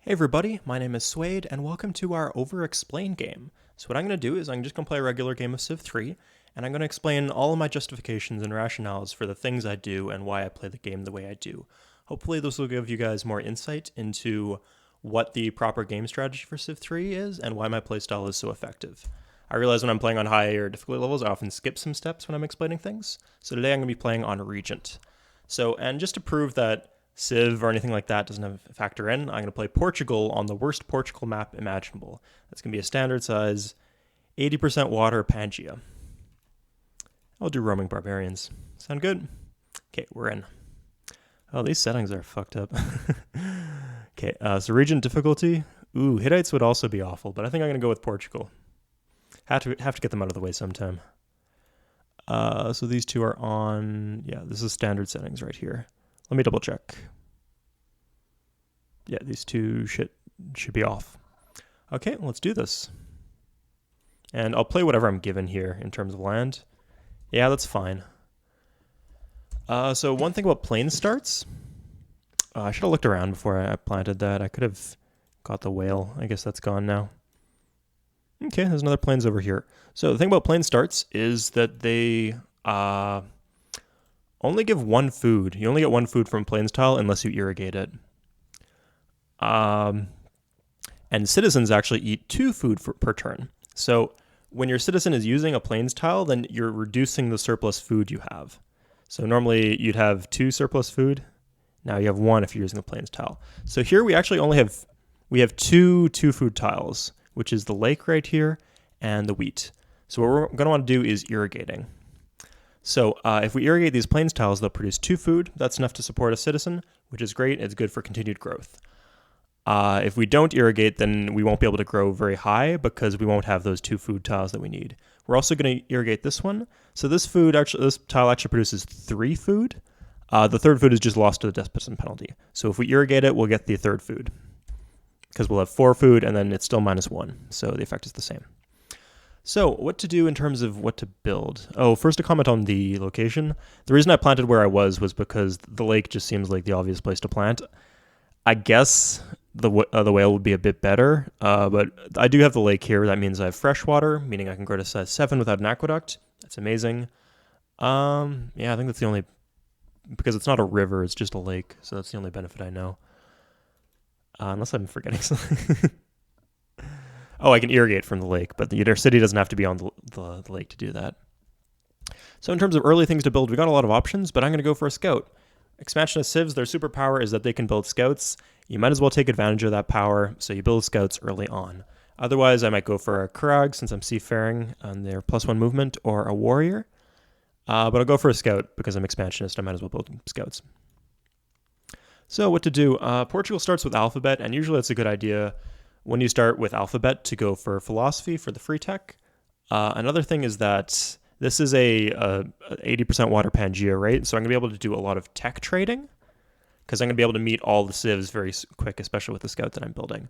Hey everybody, my name is Suede, and welcome to our Over-Explain game. So what I'm going to do is I'm just going to play a regular game of Civ 3, and I'm going to explain all of my justifications and rationales for the things I do and why I play the game the way I do. Hopefully this will give you guys more insight into what the proper game strategy for Civ 3 is and why my playstyle is so effective. I realize when I'm playing on higher difficulty levels, I often skip some steps when I'm explaining things, so today I'm going to be playing on Regent. And just to prove that Civ or anything like that doesn't have a factor in, I'm going to play Portugal on the worst Portugal map imaginable. That's going to be a standard size 80% water Pangaea. I'll do roaming barbarians. Sound good? Okay, we're in. Oh, these settings are fucked up. Okay, so Regent difficulty. Ooh, Hittites would also be awful, but I think I'm going to go with Portugal. Have to get them out of the way sometime. So these two are on, yeah, this is standard settings right here. Let me double check. Yeah, these two should be off. Okay, let's do this. And I'll play whatever I'm given here in terms of land. Yeah, that's fine. So one thing about plane starts. I should have looked around before I planted that. I could have got the whale. I guess that's gone now. Okay, there's another planes over here. So the thing about plane starts is that they only give one food. You only get one food from plains tile unless you irrigate it. And citizens actually eat two food per turn. So when your citizen is using a plains tile, then you're reducing the surplus food you have. So normally you'd have two surplus food. Now you have one if you're using a plains tile. So here we actually only have two food tiles, which is the lake right here and the wheat. So what we're going to want to do is irrigating. So if we irrigate these plains tiles, they'll produce two food. That's enough to support a citizen, which is great. It's good for continued growth. If we don't irrigate, then we won't be able to grow very high because we won't have those two food tiles that we need. We're also going to irrigate this one. So this tile actually produces three food. The third food is just lost to the despotism penalty. So if we irrigate it, we'll get the third food because we'll have four food and then it's still -1. So the effect is the same. So what to do in terms of what to build? Oh, first a comment on the location. The reason I planted where I was because the lake just seems like the obvious place to plant. I guess the whale would be a bit better, but I do have the lake here. That means I have fresh water, meaning I can grow to size 7 without an aqueduct. That's amazing. Yeah, I think that's the only, because it's not a river, it's just a lake, so that's the only benefit I know. Unless I'm forgetting something. Oh, I can irrigate from the lake, but the city doesn't have to be on the lake to do that. So in terms of early things to build, we got a lot of options, but I'm going to go for a scout. Expansionist civs, their superpower is that they can build scouts. You might as well take advantage of that power, so you build scouts early on. Otherwise, I might go for a Kurag since I'm seafaring on their +1 movement, or a warrior. But I'll go for a scout because I'm expansionist. I might as well build scouts. So what to do? Portugal starts with alphabet, and usually it's a good idea when you start with alphabet to go for philosophy for the free tech. Another thing is that this is a 80% water Pangaea, right? So I'm going to be able to do a lot of tech trading because I'm going to be able to meet all the civs very quick, especially with the scout that I'm building.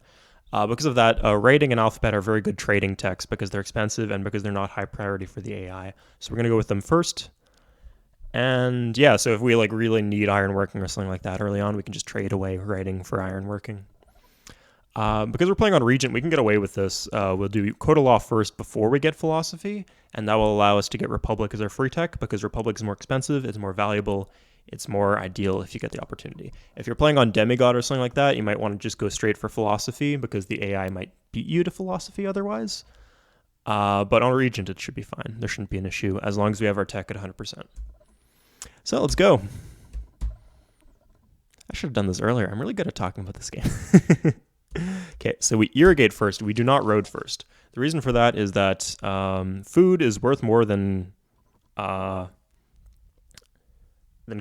Because of that, writing and alphabet are very good trading techs because they're expensive and because they're not high priority for the AI. So we're going to go with them first. And yeah, so if we really need ironworking or something like that early on, we can just trade away writing for ironworking. Because we're playing on Regent, we can get away with this. We'll do Code of Law first before we get Philosophy, and that will allow us to get Republic as our free tech, because Republic is more expensive, it's more valuable, it's more ideal if you get the opportunity. If you're playing on Demigod or something like that, you might want to just go straight for Philosophy, because the AI might beat you to Philosophy otherwise. But on Regent, it should be fine. There shouldn't be an issue, as long as we have our tech at 100%. So let's go. I should have done this earlier. I'm really good at talking about this game. Okay, so we irrigate first. We do not road first. The reason for that is that food is worth more than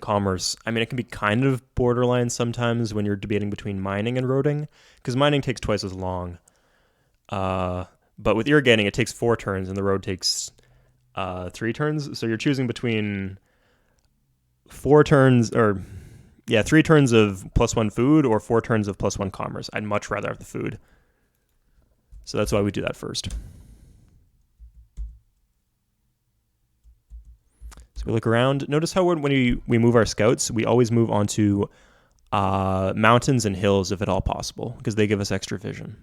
commerce. I mean, it can be kind of borderline sometimes when you're debating between mining and roading, because mining takes twice as long. But with irrigating, it takes 4 turns, and the road takes 3 turns. So you're choosing between 3 turns of +1 food or 4 turns of +1 commerce. I'd much rather have the food. So that's why we do that first. So we look around. Notice how when we move our scouts, we always move onto mountains and hills if at all possible, because they give us extra vision.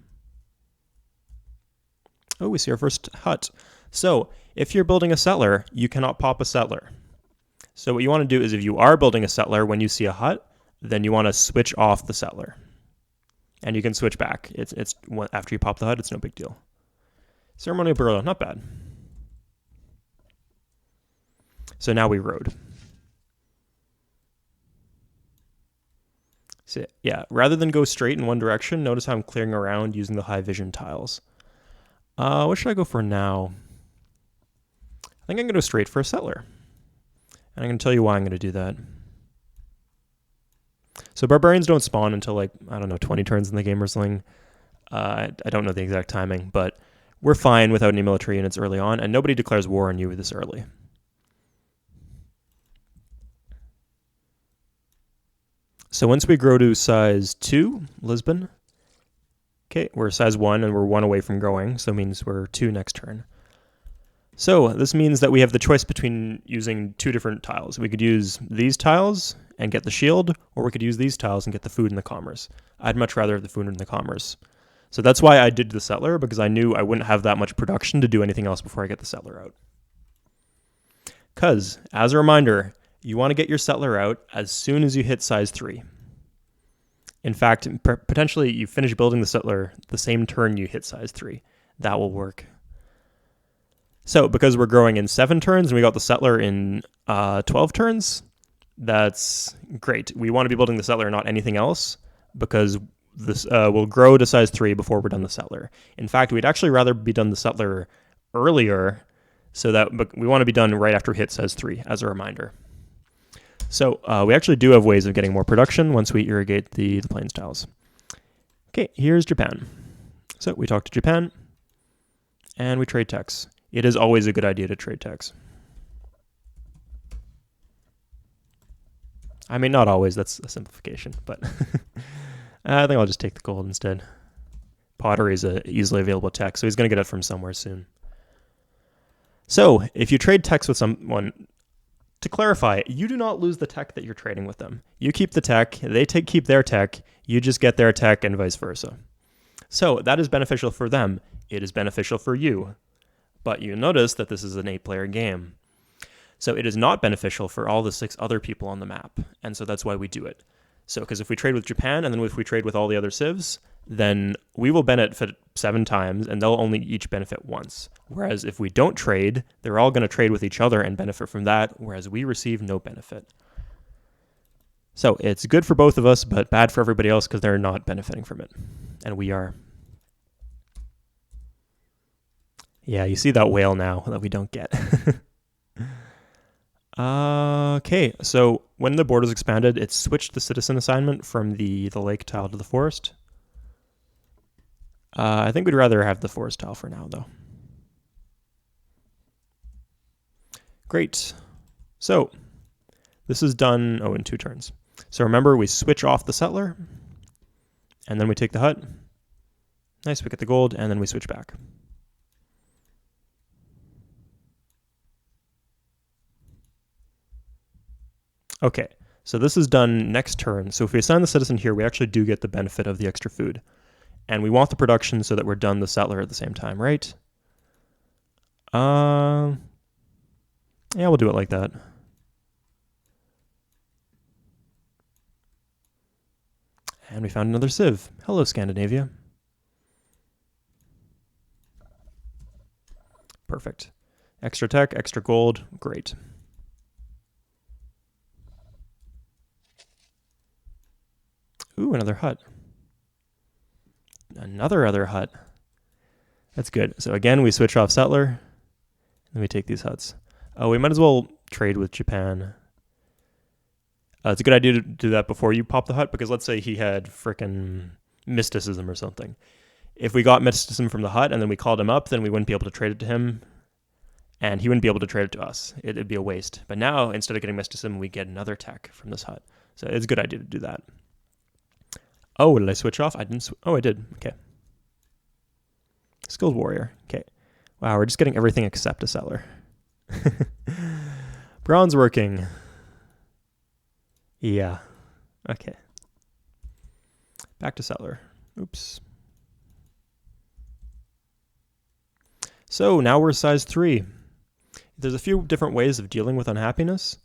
Oh, we see our first hut. So if you're building a settler, you cannot pop a settler. So what you want to do is if you are building a settler, when you see a hut, then you want to switch off the settler. And you can switch back. It's after you pop the hut, it's no big deal. Ceremonial burial, not bad. So now we rode. So yeah, rather than go straight in one direction, notice how I'm clearing around using the high vision tiles. What should I go for now? I think I'm going to go straight for a settler. And I'm going to tell you why I'm going to do that. So barbarians don't spawn until like, I don't know, 20 turns in the game or something. I don't know the exact timing, but we're fine without any military units early on, and nobody declares war on you this early. So once we grow to size 2, Lisbon, okay, we're size 1 and we're 1 away from growing, so it means we're 2 next turn. So this means that we have the choice between using 2 different tiles. We could use these tiles and get the shield, or we could use these tiles and get the food and the commerce. I'd much rather have the food and the commerce. So that's why I did the settler, because I knew I wouldn't have that much production to do anything else before I get the settler out. Because, as a reminder, you want to get your settler out as soon as you hit size 3. In fact, potentially you finish building the settler the same turn you hit size 3. That will work. So, because we're growing in 7 turns and we got the settler in 12 turns, that's great. We want to be building the settler, not anything else, because this will grow to size 3 before we're done the settler. In fact, we'd actually rather be done the settler earlier, so that we want to be done right after we hit size 3, as a reminder. So we actually do have ways of getting more production once we irrigate the plains tiles. Okay, here's Japan. So we talk to Japan, and we trade techs. It is always a good idea to trade techs. I mean, not always, that's a simplification, but I think I'll just take the gold instead. Pottery is an easily available tech, so he's going to get it from somewhere soon. So, if you trade techs with someone, to clarify, you do not lose the tech that you're trading with them. You keep the tech, they keep their tech, you just get their tech and vice versa. So, that is beneficial for them. It is beneficial for you. But you notice that this is an 8-player game. So it is not beneficial for all the 6 other people on the map. And so that's why we do it. So, because if we trade with Japan and then if we trade with all the other civs, then we will benefit 7 times and they'll only each benefit once. Whereas if we don't trade, they're all going to trade with each other and benefit from that, whereas we receive no benefit. So it's good for both of us, but bad for everybody else because they're not benefiting from it. And we are. Yeah, you see that whale now that we don't get. Okay, so when the borders expanded, it switched the citizen assignment from the lake tile to the forest. I think we'd rather have the forest tile for now, though. Great. So this is done, in 2 turns. So remember, we switch off the settler, and then we take the hut. Nice, we get the gold, and then we switch back. Okay, so this is done next turn. So if we assign the citizen here, we actually do get the benefit of the extra food. And we want the production so that we're done the settler at the same time, right? Yeah, we'll do it like that. And we found another civ. Hello, Scandinavia. Perfect. Extra tech, extra gold, great. Ooh, another hut. Another other hut. That's good. So again, we switch off settler, and we take these huts. Oh, we might as well trade with Japan. It's a good idea to do that before you pop the hut, because let's say he had frickin' mysticism or something. If we got mysticism from the hut and then we called him up, then we wouldn't be able to trade it to him, and he wouldn't be able to trade it to us. It'd be a waste. But now, instead of getting mysticism, we get another tech from this hut. So it's a good idea to do that. Oh, did I switch off? I didn't. Oh, I did. Okay. Skilled warrior. Okay. Wow, we're just getting everything except a settler. Bronze working. Yeah. Okay. Back to settler. Oops. So now we're size 3. There's a few different ways of dealing with unhappiness.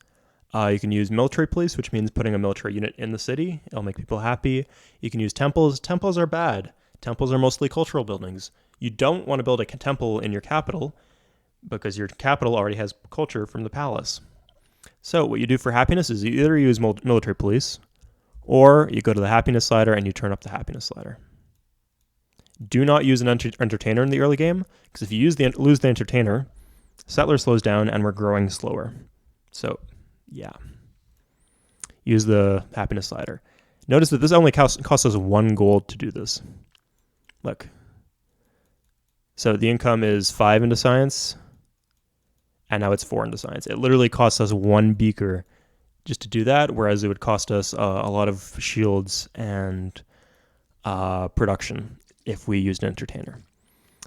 You can use military police, which means putting a military unit in the city. It'll make people happy. You can use temples. Temples are bad. Temples are mostly cultural buildings. You don't want to build a temple in your capital because your capital already has culture from the palace. So what you do for happiness is you either use military police or you go to the happiness slider and you turn up the happiness slider. Do not use an entertainer in the early game, because if you lose the entertainer, settler slows down and we're growing slower. So, yeah. Use the happiness slider. Notice that this only costs us 1 gold to do this. Look. So the income is 5 into science, and now it's 4 into science. It literally costs us 1 beaker just to do that, whereas it would cost us a lot of shields and production if we used an entertainer.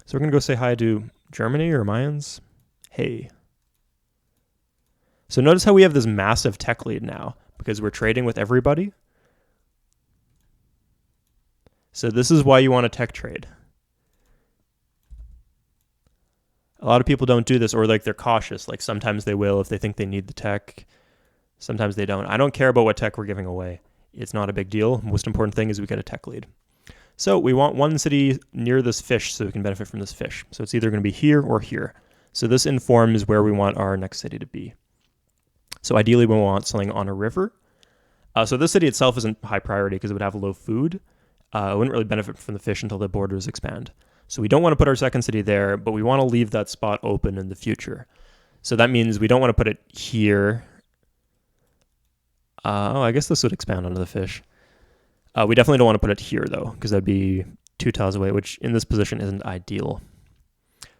So we're going to go say hi to Germany or Mayans. Hey. So notice how we have this massive tech lead now because we're trading with everybody. So this is why you want a tech trade. A lot of people don't do this, or like they're cautious. Like sometimes they will if they think they need the tech. Sometimes they don't. I don't care about what tech we're giving away. It's not a big deal. Most important thing is we get a tech lead. So we want one city near this fish so we can benefit from this fish. So it's either going to be here or here. So this informs where we want our next city to be. So ideally we want something on a river. So this city itself isn't high priority because it would have low food. It wouldn't really benefit from the fish until the borders expand. So we don't want to put our second city there, but we want to leave that spot open in the future. So that means we don't want to put it here. I guess this would expand onto the fish. We definitely don't want to put it here, though, because that'd be 2 tiles away, which in this position isn't ideal.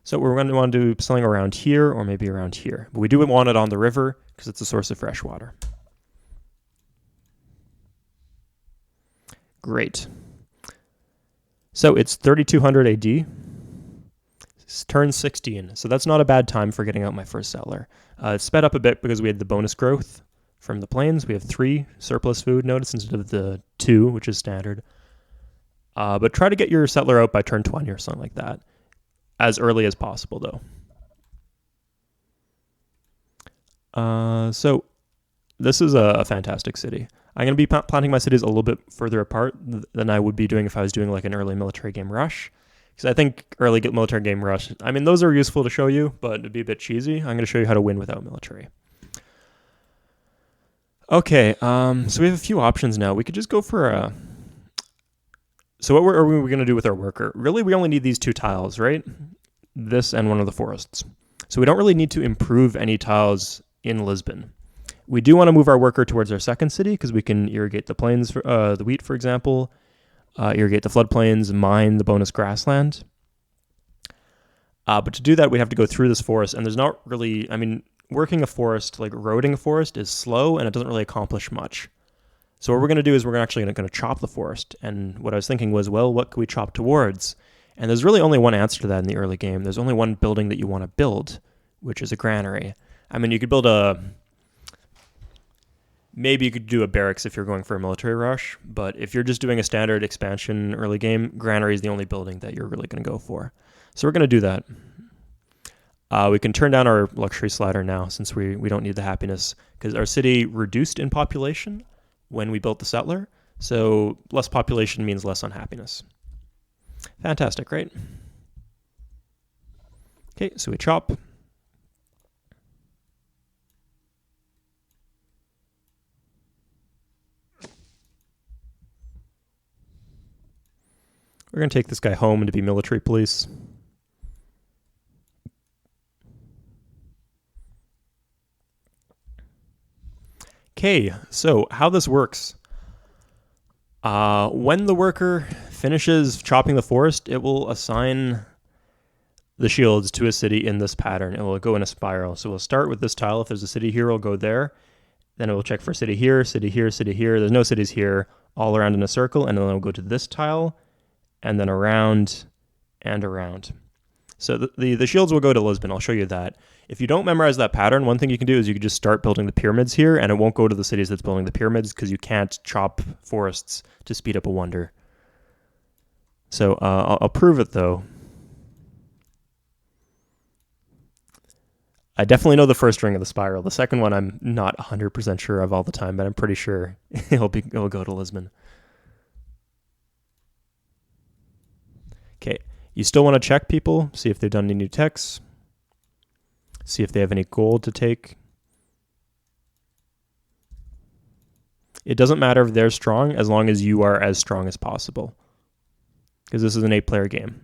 So we're going to want to do something around here or maybe around here. But we do want it on the river because it's a source of fresh water. Great. So it's 3200 AD. It's turn 16. So that's not a bad time for getting out my first settler. It's sped up a bit because we had the bonus growth from the plains. We have 3 surplus food, notice, instead of the 2, which is standard. But try to get your settler out by turn 20 or something like that. As early as possible, though. So this is a fantastic city. I'm going to be planting my cities a little bit further apart than I would be doing if I was doing like an early military game rush. Because I think early military game rush, I mean, those are useful to show you, but it'd be a bit cheesy. I'm going to show you how to win without military. Okay, so we have a few options now. We could just go for a... So what are we going to do with our worker? Really, we only need these 2 tiles, right? This and one of the forests. So we don't really need to improve any tiles in Lisbon. We do want to move our worker towards our second city because we can irrigate the plains, the wheat, for example, irrigate the floodplains, mine the bonus grassland. But to do that, we have to go through this forest, and there's not really, I mean, working a forest, like roading a forest, is slow, and it doesn't really accomplish much. So what we're going to do is we're actually going to chop the forest. And what I was thinking was, well, what can we chop towards? And there's really only one answer to that in the early game. There's only one building that you want to build, which is a granary. I mean, you could build maybe you could do a barracks if you're going for a military rush, but if you're just doing a standard expansion early game, granary is the only building that you're really going to go for. So we're going to do that. We can turn down our luxury slider now since we don't need the happiness, because our city reduced in population when we built the settler, so less population means less unhappiness. Fantastic, right? Okay, so we chop. We're going to take this guy home to be military police. Okay, so how this works. When the worker finishes chopping the forest, it will assign the shields to a city in this pattern. It will go in a spiral. So we'll start with this tile. If there's a city here, we'll go there. Then it will check for city here, city here, city here. There's no cities here, all around in a circle. And then it'll go to this tile, and then around and around. So the shields will go to Lisbon. I'll show you that. If you don't memorize that pattern, one thing you can do is you can just start building the pyramids here, and it won't go to the cities that's building the pyramids because you can't chop forests to speed up a wonder. So I'll prove it though. I definitely know the first ring of the spiral. The second one I'm not 100% sure of all the time, but I'm pretty sure it'll go to Lisbon. Okay, you still want to check people, see if they've done any new techs, see if they have any gold to take. It doesn't matter if they're strong as long as you are as strong as possible, because this is an 8-player game.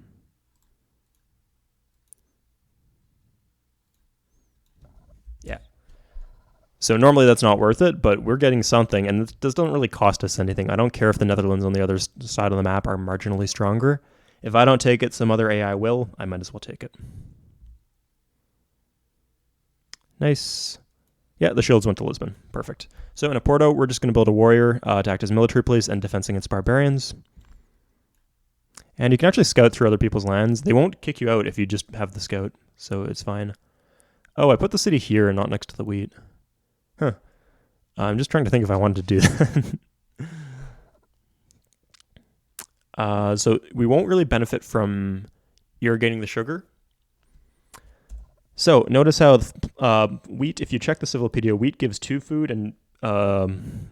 Yeah. So normally that's not worth it, but we're getting something, and this doesn't really cost us anything. I don't care if the Netherlands on the other side of the map are marginally stronger. If I don't take it, some other AI will. I might as well take it. Nice. Yeah, the shields went to Lisbon. Perfect. So in Oporto, we're just going to build a warrior to act as military police and defense against barbarians. And you can actually scout through other people's lands. They won't kick you out if you just have the scout, so it's fine. Oh, I put the city here and not next to the wheat. Huh. I'm just trying to think if I wanted to do that. So we won't really benefit from irrigating the sugar. So notice how wheat, if you check the Civilopedia, wheat gives 2 food and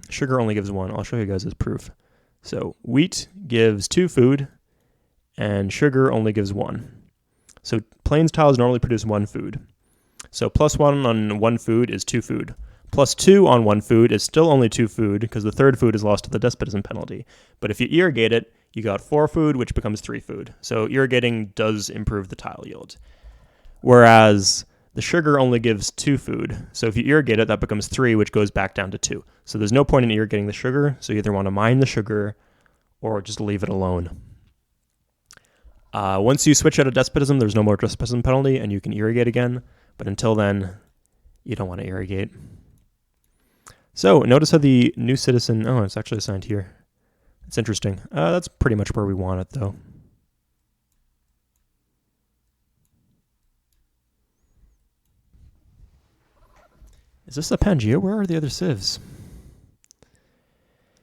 sugar only gives 1. I'll show you guys as proof. So wheat gives 2 food and sugar only gives 1. So plains tiles normally produce 1 food. So +1 on 1 food is 2 food. +2 on 1 food is still only 2 food because the 3rd food is lost to the despotism penalty. But if you irrigate it, you got 4 food, which becomes 3 food. So irrigating does improve the tile yield. Whereas the sugar only gives 2 food. So if you irrigate it, that becomes 3, which goes back down to 2. So there's no point in irrigating the sugar. So you either want to mine the sugar or just leave it alone. Once you switch out of despotism, there's no more despotism penalty and you can irrigate again. But until then, you don't want to irrigate. So notice how the new citizen, oh, it's actually assigned here. It's interesting. That's pretty much where we want it though. Is this a Pangea? Where are the other civs?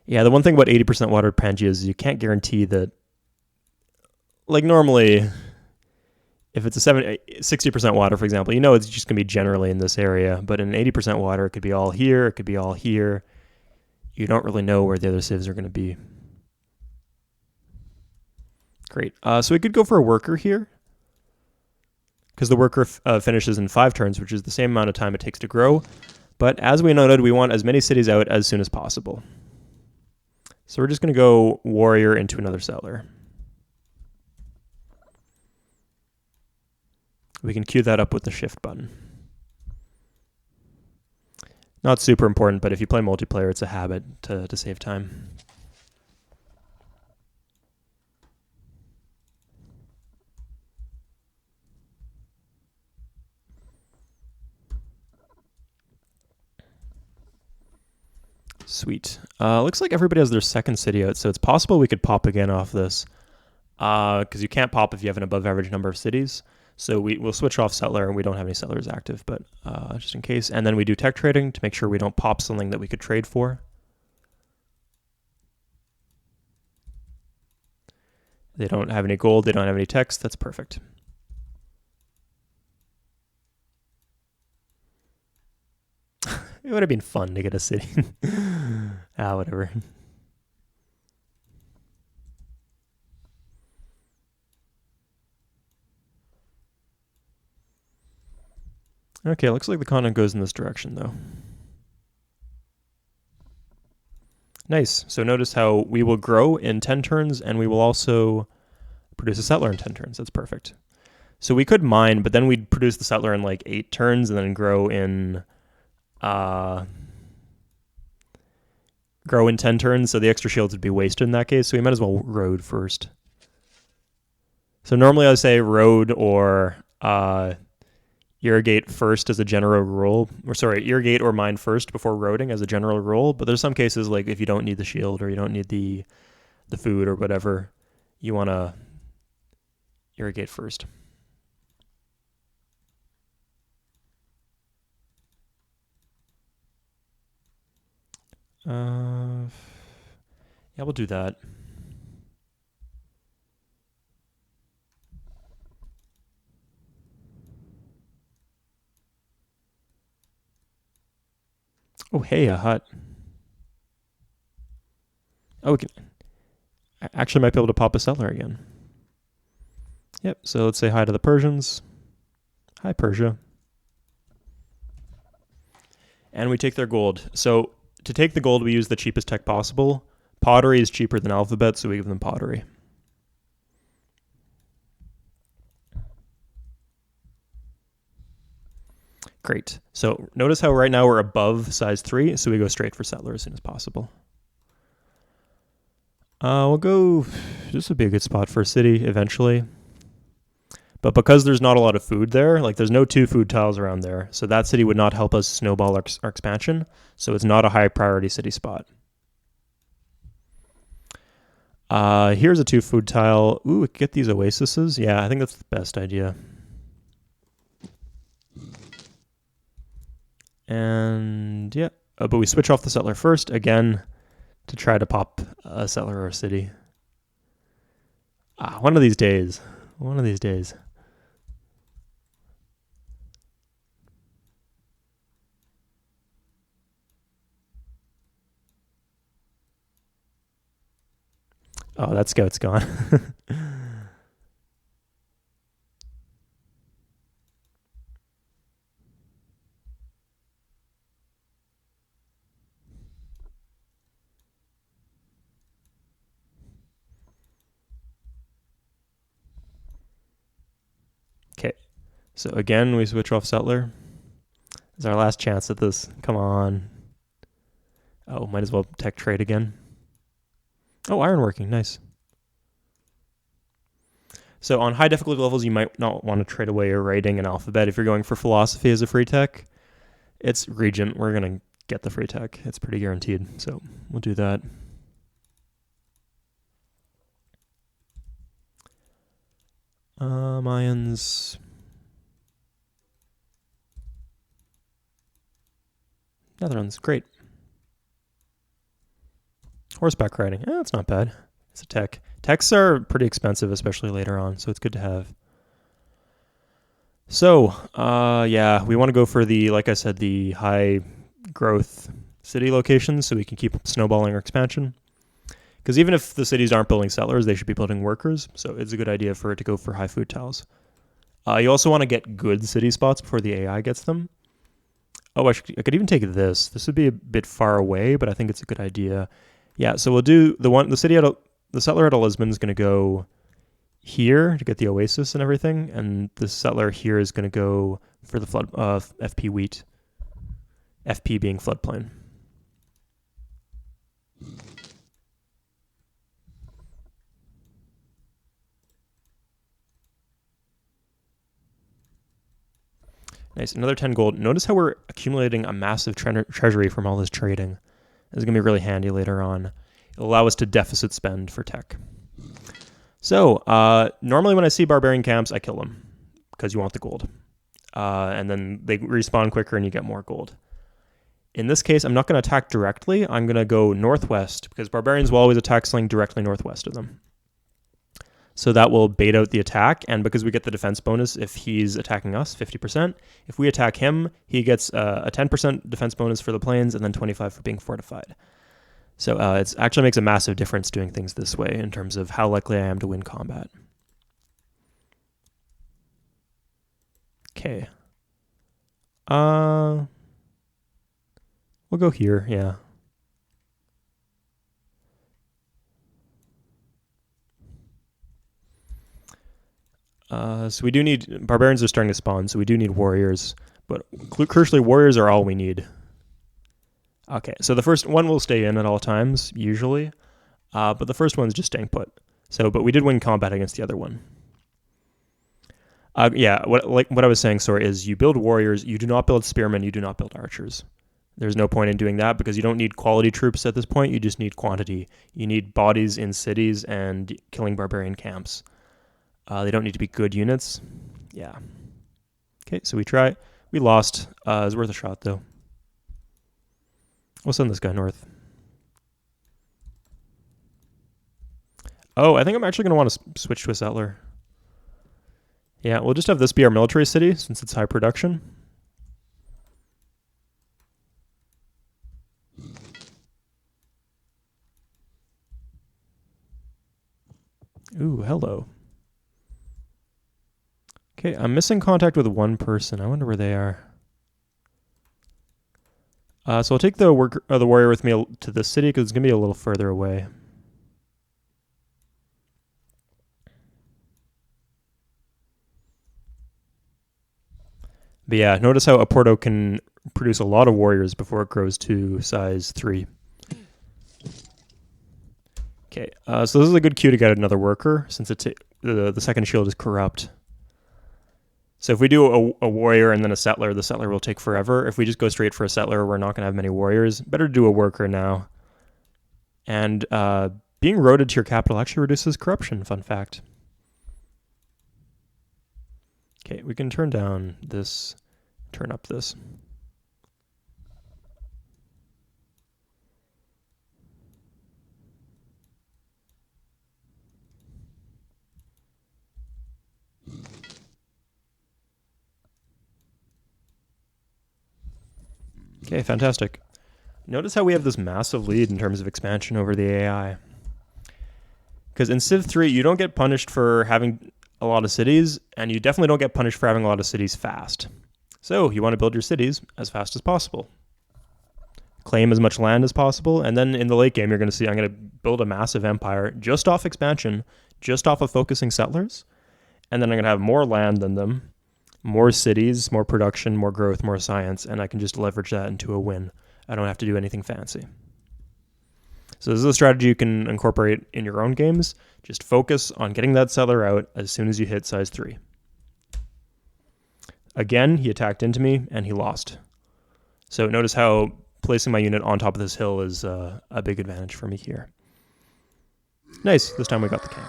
Yeah, the one thing about 80% water Pangea is you can't guarantee that, like normally, if it's a 60% water, for example, you know it's just going to be generally in this area, but in 80% water, it could be all here, it could be all here. You don't really know where the other civs are going to be. Great. So we could go for a worker here, because the worker finishes in 5 turns, which is the same amount of time it takes to grow. But as we noted, we want as many cities out as soon as possible. So we're just going to go warrior into another settler. We can queue that up with the shift button. Not super important, but if you play multiplayer, it's a habit to save time. Sweet. Looks like everybody has their second city out, so it's possible we could pop again off this. Because you can't pop if you have an above average number of cities. So we'll switch off settler, and we don't have any settlers active, but just in case. And then we do tech trading to make sure we don't pop something that we could trade for. They don't have any gold, they don't have any text, that's perfect. It would have been fun to get a city. Whatever. Okay, looks like the continent goes in this direction, though. Nice. So notice how we will grow in 10 turns, and we will also produce a settler in 10 turns. That's perfect. So we could mine, but then we'd produce the settler in like 8 turns, and then grow in 10 turns. So the extra shields would be wasted in that case. So we might as well road first. So normally I would say road or irrigate first as a general rule, or sorry, irrigate or mine first before roading as a general rule. But there's some cases like if you don't need the shield or you don't need the food or whatever, you want to irrigate first. Yeah, we'll do that. Oh, hey, a hut. Oh, we can actually might be able to pop a settler again. Yep, so let's say hi to the Persians. Hi, Persia. And we take their gold. So to take the gold, we use the cheapest tech possible. Pottery is cheaper than alphabet, so we give them pottery. Great. So notice how right now we're above size 3, so we go straight for settler as soon as possible. We'll go... This would be a good spot for a city eventually. But because there's not a lot of food there, like there's no 2 food tiles around there, so that city would not help us snowball our expansion, so it's not a high priority city spot. Here's a 2 food tile. Ooh, we could get these oases. Yeah, I think that's the best idea. And yeah, but we switch off the settler first, again, to try to pop a settler or a city. One of these days. One of these days. Oh, that scout's gone. Okay, so again, we switch off settler. It's our last chance at this. Come on. Oh, might as well tech trade again. Oh, ironworking, nice. So on high difficulty levels, you might not want to trade away your writing and alphabet. If you're going for philosophy as a free tech, it's Regent. We're going to get the free tech. It's pretty guaranteed, so we'll do that. Mayans. Netherlands, great. Horseback riding, that's not bad. It's a tech. Techs are pretty expensive, especially later on, so it's good to have. So, yeah, we want to go for the, like I said, the high growth city locations so we can keep snowballing our expansion. Because even if the cities aren't building settlers, they should be building workers, so it's a good idea for it to go for high food tiles. You also want to get good city spots before the AI gets them. Oh, I could even take this. This would be a bit far away, but I think it's a good idea. Yeah, so we'll do the settler at Lisbon is going to go here to get the oasis and everything, and the settler here is going to go for the flood FP wheat. FP being floodplain. Nice, another 10 gold. Notice how we're accumulating a massive treasury from all this trading. This is going to be really handy later on. It'll allow us to deficit spend for tech. So, normally when I see barbarian camps, I kill them because you want the gold. And then they respawn quicker and you get more gold. In this case, I'm not going to attack directly. I'm going to go northwest because barbarians will always attack something directly northwest of them. So that will bait out the attack, and because we get the defense bonus if he's attacking us, 50%, if we attack him, he gets a 10% defense bonus for the plains and then 25 for being fortified. So it actually makes a massive difference doing things this way in terms of how likely I am to win combat. Okay. We'll go here, yeah. So we do need... Barbarians are starting to spawn, so we do need warriors. But crucially, warriors are all we need. Okay, so the first one will stay in at all times, usually. But the first one's just staying put. But we did win combat against the other one. Yeah, what I was saying, sorry, is you build warriors, you do not build spearmen, you do not build archers. There's no point in doing that because you don't need quality troops at this point, you just need quantity. You need bodies in cities and killing barbarian camps. They don't need to be good units. Yeah. Okay, so we try. We lost. It was worth a shot, though. We'll send this guy north. Oh, I think I'm actually going to want to switch to a settler. Yeah, we'll just have this be our military city since it's high production. Ooh, hello. Okay, I'm missing contact with one person. I wonder where they are. So I'll take the warrior with me to the city because it's gonna be a little further away. But yeah, notice how Oporto can produce a lot of warriors before it grows to size 3. Okay, so this is a good cue to get another worker since the second shield is corrupt. So if we do a warrior and then a settler, the settler will take forever. If we just go straight for a settler, we're not going to have many warriors. Better to do a worker now. And being roaded to your capital actually reduces corruption, fun fact. Okay, we can turn down this, turn up this. Okay, fantastic. Notice how we have this massive lead in terms of expansion over the AI. Because in Civ 3, you don't get punished for having a lot of cities, and you definitely don't get punished for having a lot of cities fast. So you want to build your cities as fast as possible. Claim as much land as possible, and then in the late game, you're going to see I'm going to build a massive empire just off expansion, just off of focusing settlers, and then I'm going to have more land than them, more cities, more production, more growth, more science, and I can just leverage that into a win. I don't have to do anything fancy. So this is a strategy you can incorporate in your own games. Just focus on getting that settler out as soon as you hit size 3. Again, he attacked into me, and he lost. So notice how placing my unit on top of this hill is a big advantage for me here. Nice, this time we got the camp.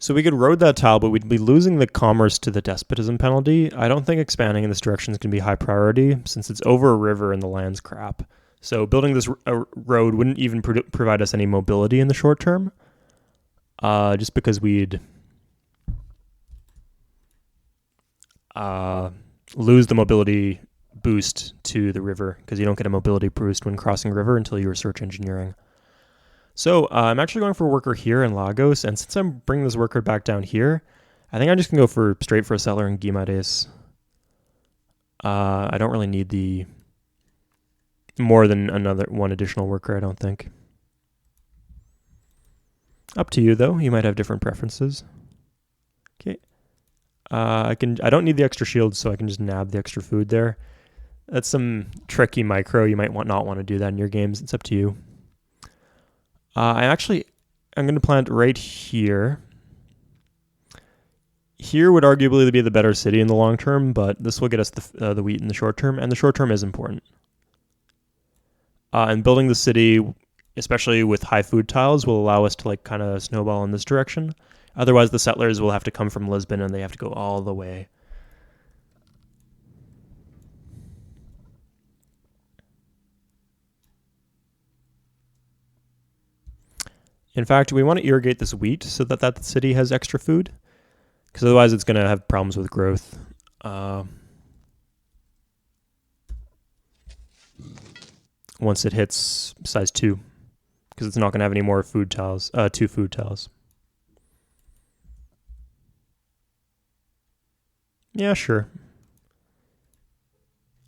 So we could road that tile, but we'd be losing the commerce to the despotism penalty. I don't think expanding in this direction is going to be high priority since it's over a river and the land's crap. So building this road wouldn't even provide us any mobility in the short term, just because we'd lose the mobility boost to the river because you don't get a mobility boost when crossing river until you research engineering. So I'm actually going for a worker here in Lagos, and since I'm bringing this worker back down here, I think I'm just going to go straight for a settler in Guimaraes. I don't really need the more than one additional worker, I don't think. Up to you, though. You might have different preferences. Okay. I don't need the extra shields, so I can just nab the extra food there. That's some tricky micro. You might not want to do that in your games. It's up to you. I'm going to plant right here. Here would arguably be the better city in the long term, but this will get us the wheat in the short term, and the short term is important. And building the city, especially with high food tiles, will allow us to kind of snowball in this direction. Otherwise, the settlers will have to come from Lisbon, and they have to go all the way. In fact, we want to irrigate this wheat so that city has extra food, because otherwise it's going to have problems with growth. Once it hits size 2, because it's not going to have any more food tiles, 2 food tiles. Yeah, sure.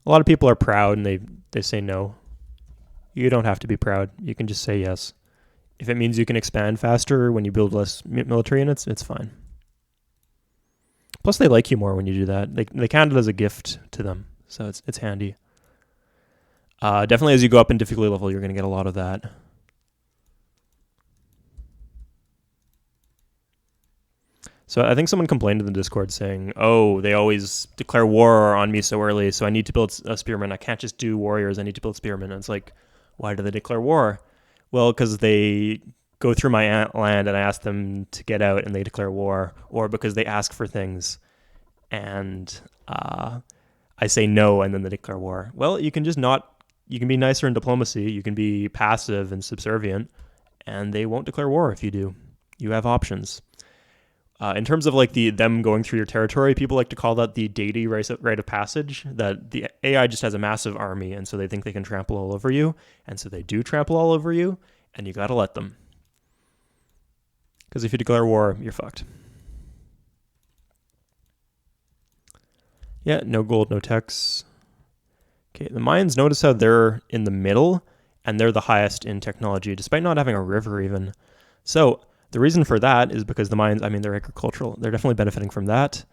A lot of people are proud and they say no. You don't have to be proud. You can just say yes. If it means you can expand faster when you build less military units, it's fine. Plus, they like you more when you do that. They count it as a gift to them, so it's handy. Definitely, as you go up in difficulty level, you're going to get a lot of that. So I think someone complained in the Discord saying, "Oh, they always declare war on me so early, so I need to build a spearman. I can't just do warriors. I need to build spearmen." And it's like, why do they declare war? Well, because they go through my land and I ask them to get out and they declare war, or because they ask for things and I say no and then they declare war. Well, you can be nicer in diplomacy. You can be passive and subservient, and they won't declare war if you do. You have options. In terms of like them going through your territory, people like to call that the deity rite of passage, that the AI just has a massive army, and so they think they can trample all over you, and so they do trample all over you, and you gotta let them. Because if you declare war, you're fucked. Yeah, no gold, no techs. Okay, the Mayans, notice how they're in the middle, and they're the highest in technology, despite not having a river even. So the reason for that is because the Mayans, I mean, they're agricultural. They're definitely benefiting from that.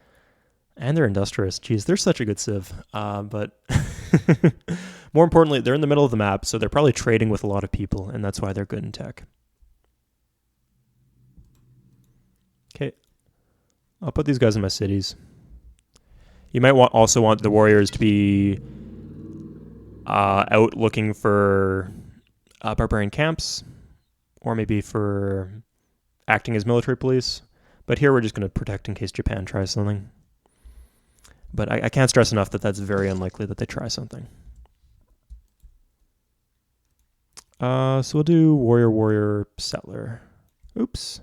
And they're industrious. Jeez, they're such a good civ. But more importantly, they're in the middle of the map, so they're probably trading with a lot of people, and that's why they're good in tech. Okay, I'll put these guys in my cities. You might also want the warriors to be out looking for barbarian camps, or maybe for acting as military police. But here we're just going to protect in case Japan tries something. But I can't stress enough that that's very unlikely that they try something. So we'll do warrior, warrior, settler. Oops.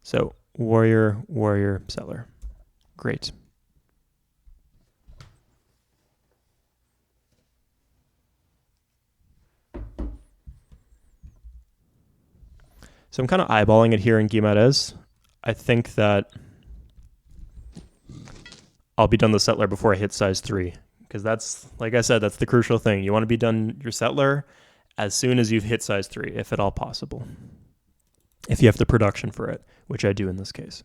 So warrior, warrior, settler. Great. So I'm kind of eyeballing it here in Guimarães. I think that I'll be done the settler before I hit size 3. Because that's, like I said, that's the crucial thing. You want to be done your settler as soon as you've hit size 3, if at all possible. If you have the production for it, which I do in this case.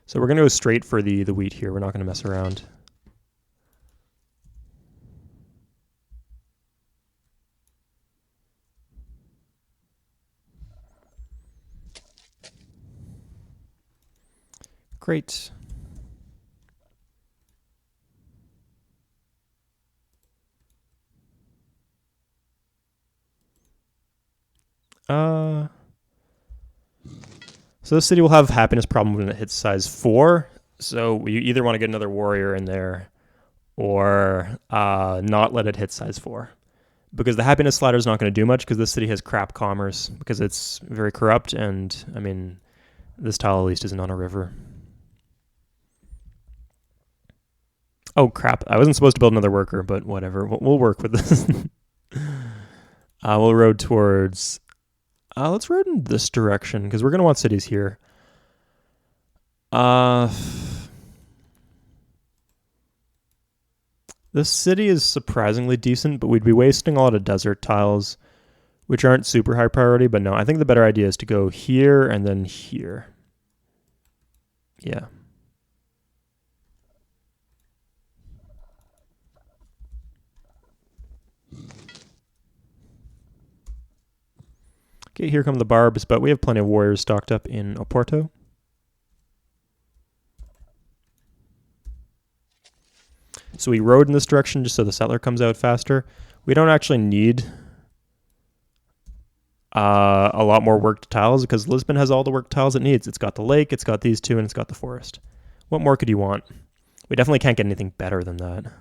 So we're going to go straight for the wheat here. We're not going to mess around. Great. So this city will have happiness problem when it hits size 4. So you either want to get another warrior in there or not let it hit size 4. Because the happiness slider is not going to do much because this city has crap commerce because it's very corrupt, and I mean, this tile at least isn't on a river. Oh crap, I wasn't supposed to build another worker, but whatever, we'll work with this. We'll road towards... let's road in this direction because we're going to want cities here. This city is surprisingly decent, but we'd be wasting a lot of desert tiles, which aren't super high priority. But no, I think the better idea is to go here and then here. Yeah. Okay, here come the barbs, but we have plenty of warriors stocked up in Oporto. So we rode in this direction just so the settler comes out faster. We don't actually need a lot more worked tiles because Lisbon has all the worked tiles it needs. It's got the lake, it's got these two, and it's got the forest. What more could you want? We definitely can't get anything better than that.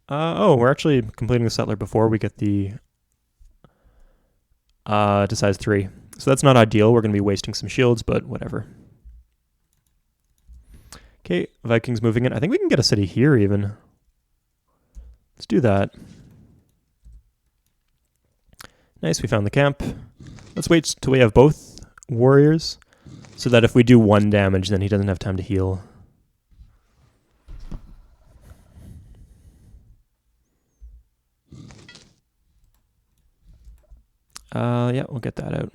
We're actually completing the settler before we get the to size 3. So that's not ideal. We're going to be wasting some shields, but whatever. Okay, Vikings moving in. I think we can get a city here even. Let's do that. Nice, we found the camp. Let's wait till we have both warriors so that if we do 1 damage, then he doesn't have time to heal. Yeah, we'll get that out.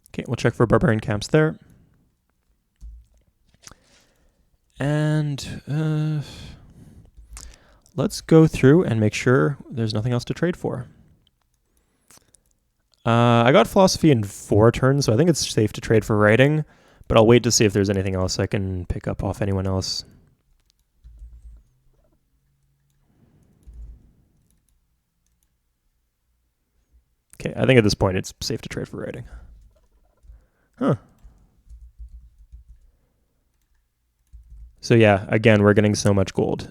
Okay, we'll check for barbarian camps there. And let's go through and make sure there's nothing else to trade for. I got philosophy in 4 turns, so I think it's safe to trade for writing, but I'll wait to see if there's anything else I can pick up off anyone else. Okay, I think at this point it's safe to trade for writing. Huh. So yeah, again, we're getting so much gold.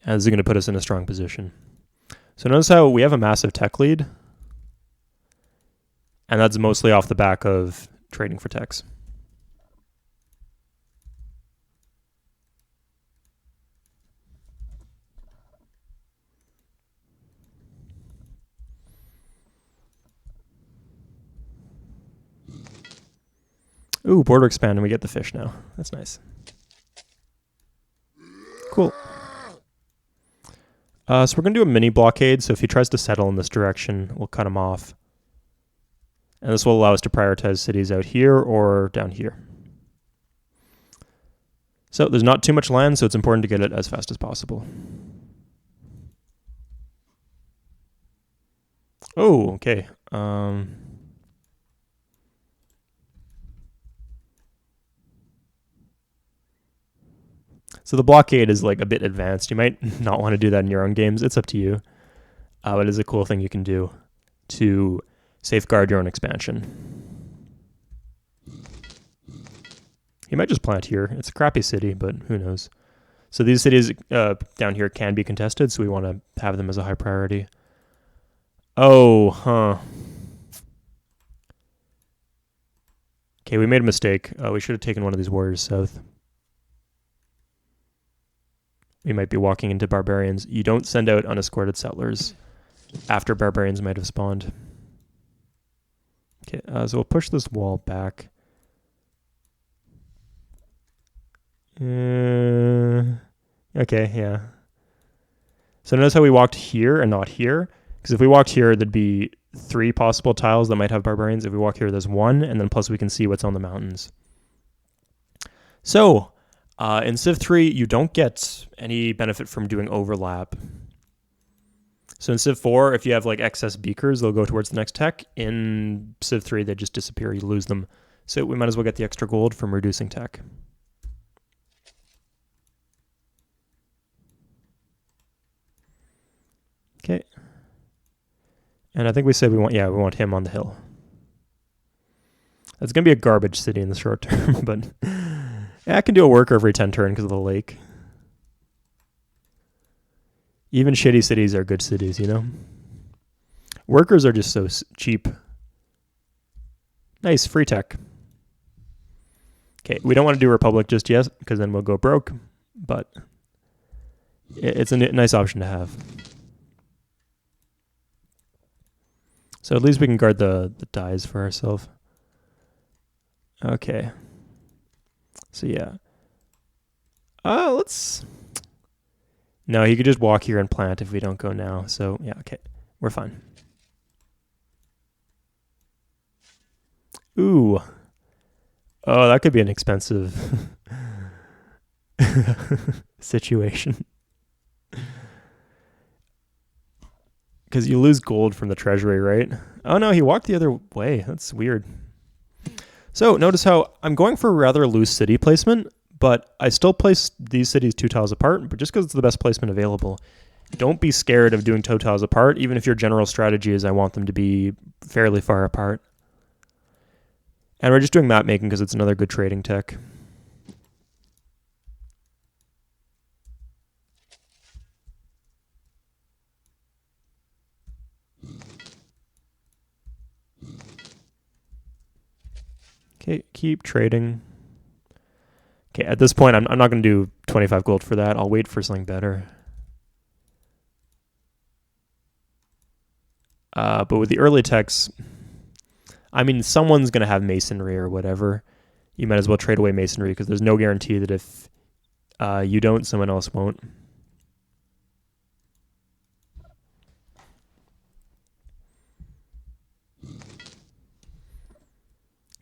And this is going to put us in a strong position. So notice how we have a massive tech lead. And that's mostly off the back of trading for techs. Ooh, border expand, and we get the fish now. That's nice. Cool. So we're going to do a mini blockade. So if he tries to settle in this direction, we'll cut him off. And this will allow us to prioritize cities out here or down here. So there's not too much land, so it's important to get it as fast as possible. Oh, okay. So the blockade is like a bit advanced. You might not want to do that in your own games. It's up to you. But it is a cool thing you can do to safeguard your own expansion. You might just plant here. It's a crappy city, but who knows. So these cities down here can be contested, so we want to have them as a high priority. Oh, huh. Okay, we made a mistake. We should have taken one of these warriors south. We might be walking into barbarians. You don't send out unescorted settlers after barbarians might have spawned. Okay, so we'll push this wall back. Okay, yeah. So notice how we walked here and not here? Because if we walked here, there'd be 3 possible tiles that might have barbarians. If we walk here, there's 1, and then plus we can see what's on the mountains. So, in Civ 3, you don't get any benefit from doing overlap. So in Civ 4, if you have like excess beakers, they'll go towards the next tech. In Civ 3, they just disappear. You lose them. So we might as well get the extra gold from reducing tech. Okay. And I think we said we want him on the hill. That's going to be a garbage city in the short term, but yeah, I can do a worker every 10 turn because of the lake. Even shitty cities are good cities, you know? Workers are just so cheap. Nice, free tech. Okay, we don't want to do Republic just yet because then we'll go broke, but it's a nice option to have. So at least we can guard the dies for ourselves. Okay. So yeah. Let's... No, he could just walk here and plant if we don't go now. So yeah, okay. We're fine. Ooh. Oh, that could be an expensive situation. Because you lose gold from the treasury, right? Oh no, he walked the other way. That's weird. So notice how I'm going for a rather loose city placement, but I still place these cities 2 tiles apart, but just because it's the best placement available. Don't be scared of doing 2 tiles apart, even if your general strategy is I want them to be fairly far apart. And we're just doing map making because it's another good trading tech. Okay, keep trading. Okay, at this point, I'm not going to do 25 gold for that. I'll wait for something better. But with the early techs, I mean, someone's going to have masonry or whatever. You might as well trade away masonry because there's no guarantee that if you don't, someone else won't.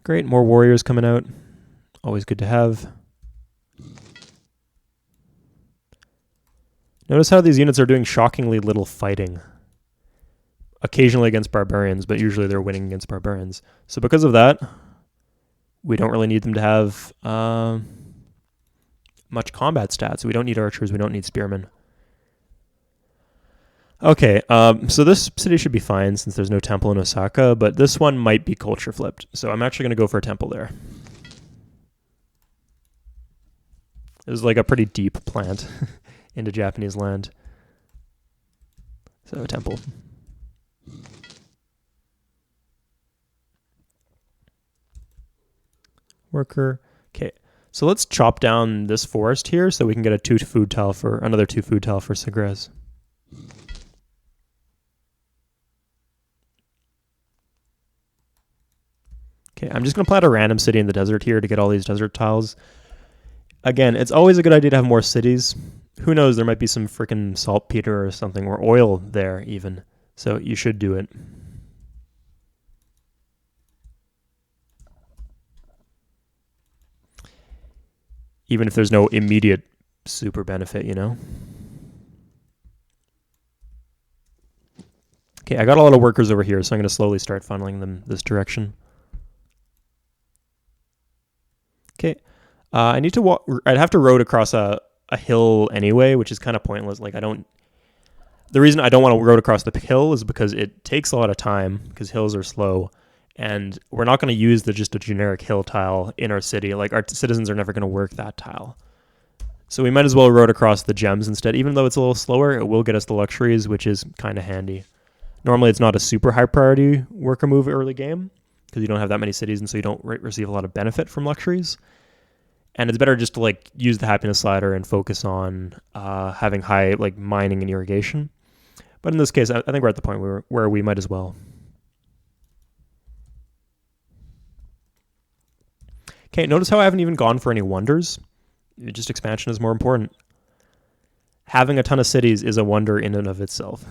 Great, more warriors coming out. Always good to have. Notice how these units are doing shockingly little fighting. Occasionally against barbarians, but usually they're winning against barbarians. So because of that, we don't really need them to have much combat stats. We don't need archers. We don't need spearmen. Okay, so this city should be fine since there's no temple in Osaka, but this one might be culture flipped. So I'm actually going to go for a temple there. This is like a pretty deep plant into Japanese land. So a temple. Worker. Okay. So let's chop down this forest here so we can get a another two food tile for Segres. Okay, I'm just going to plant a random city in the desert here to get all these desert tiles. Again, it's always a good idea to have more cities. Who knows, there might be some freaking saltpeter or something, or oil there even. So you should do it. Even if there's no immediate super benefit, you know? Okay, I got a lot of workers over here, so I'm going to slowly start funneling them this direction. Okay, I need to walk. I'd have to road across a hill anyway, which is kind of pointless. Like, the reason I don't want to road across the hill is because it takes a lot of time, because hills are slow, and we're not going to use just a generic hill tile in our city. Like, our citizens are never going to work that tile. So we might as well road across the gems instead. Even though it's a little slower, it will get us the luxuries, which is kind of handy. Normally, it's not a super high priority worker move early game, because you don't have that many cities, and so you don't receive a lot of benefit from luxuries. And it's better just to use the happiness slider and focus on having high mining and irrigation. But in this case, I think we're at the point where we might as well. Okay, notice how I haven't even gone for any wonders. Just expansion is more important. Having a ton of cities is a wonder in and of itself.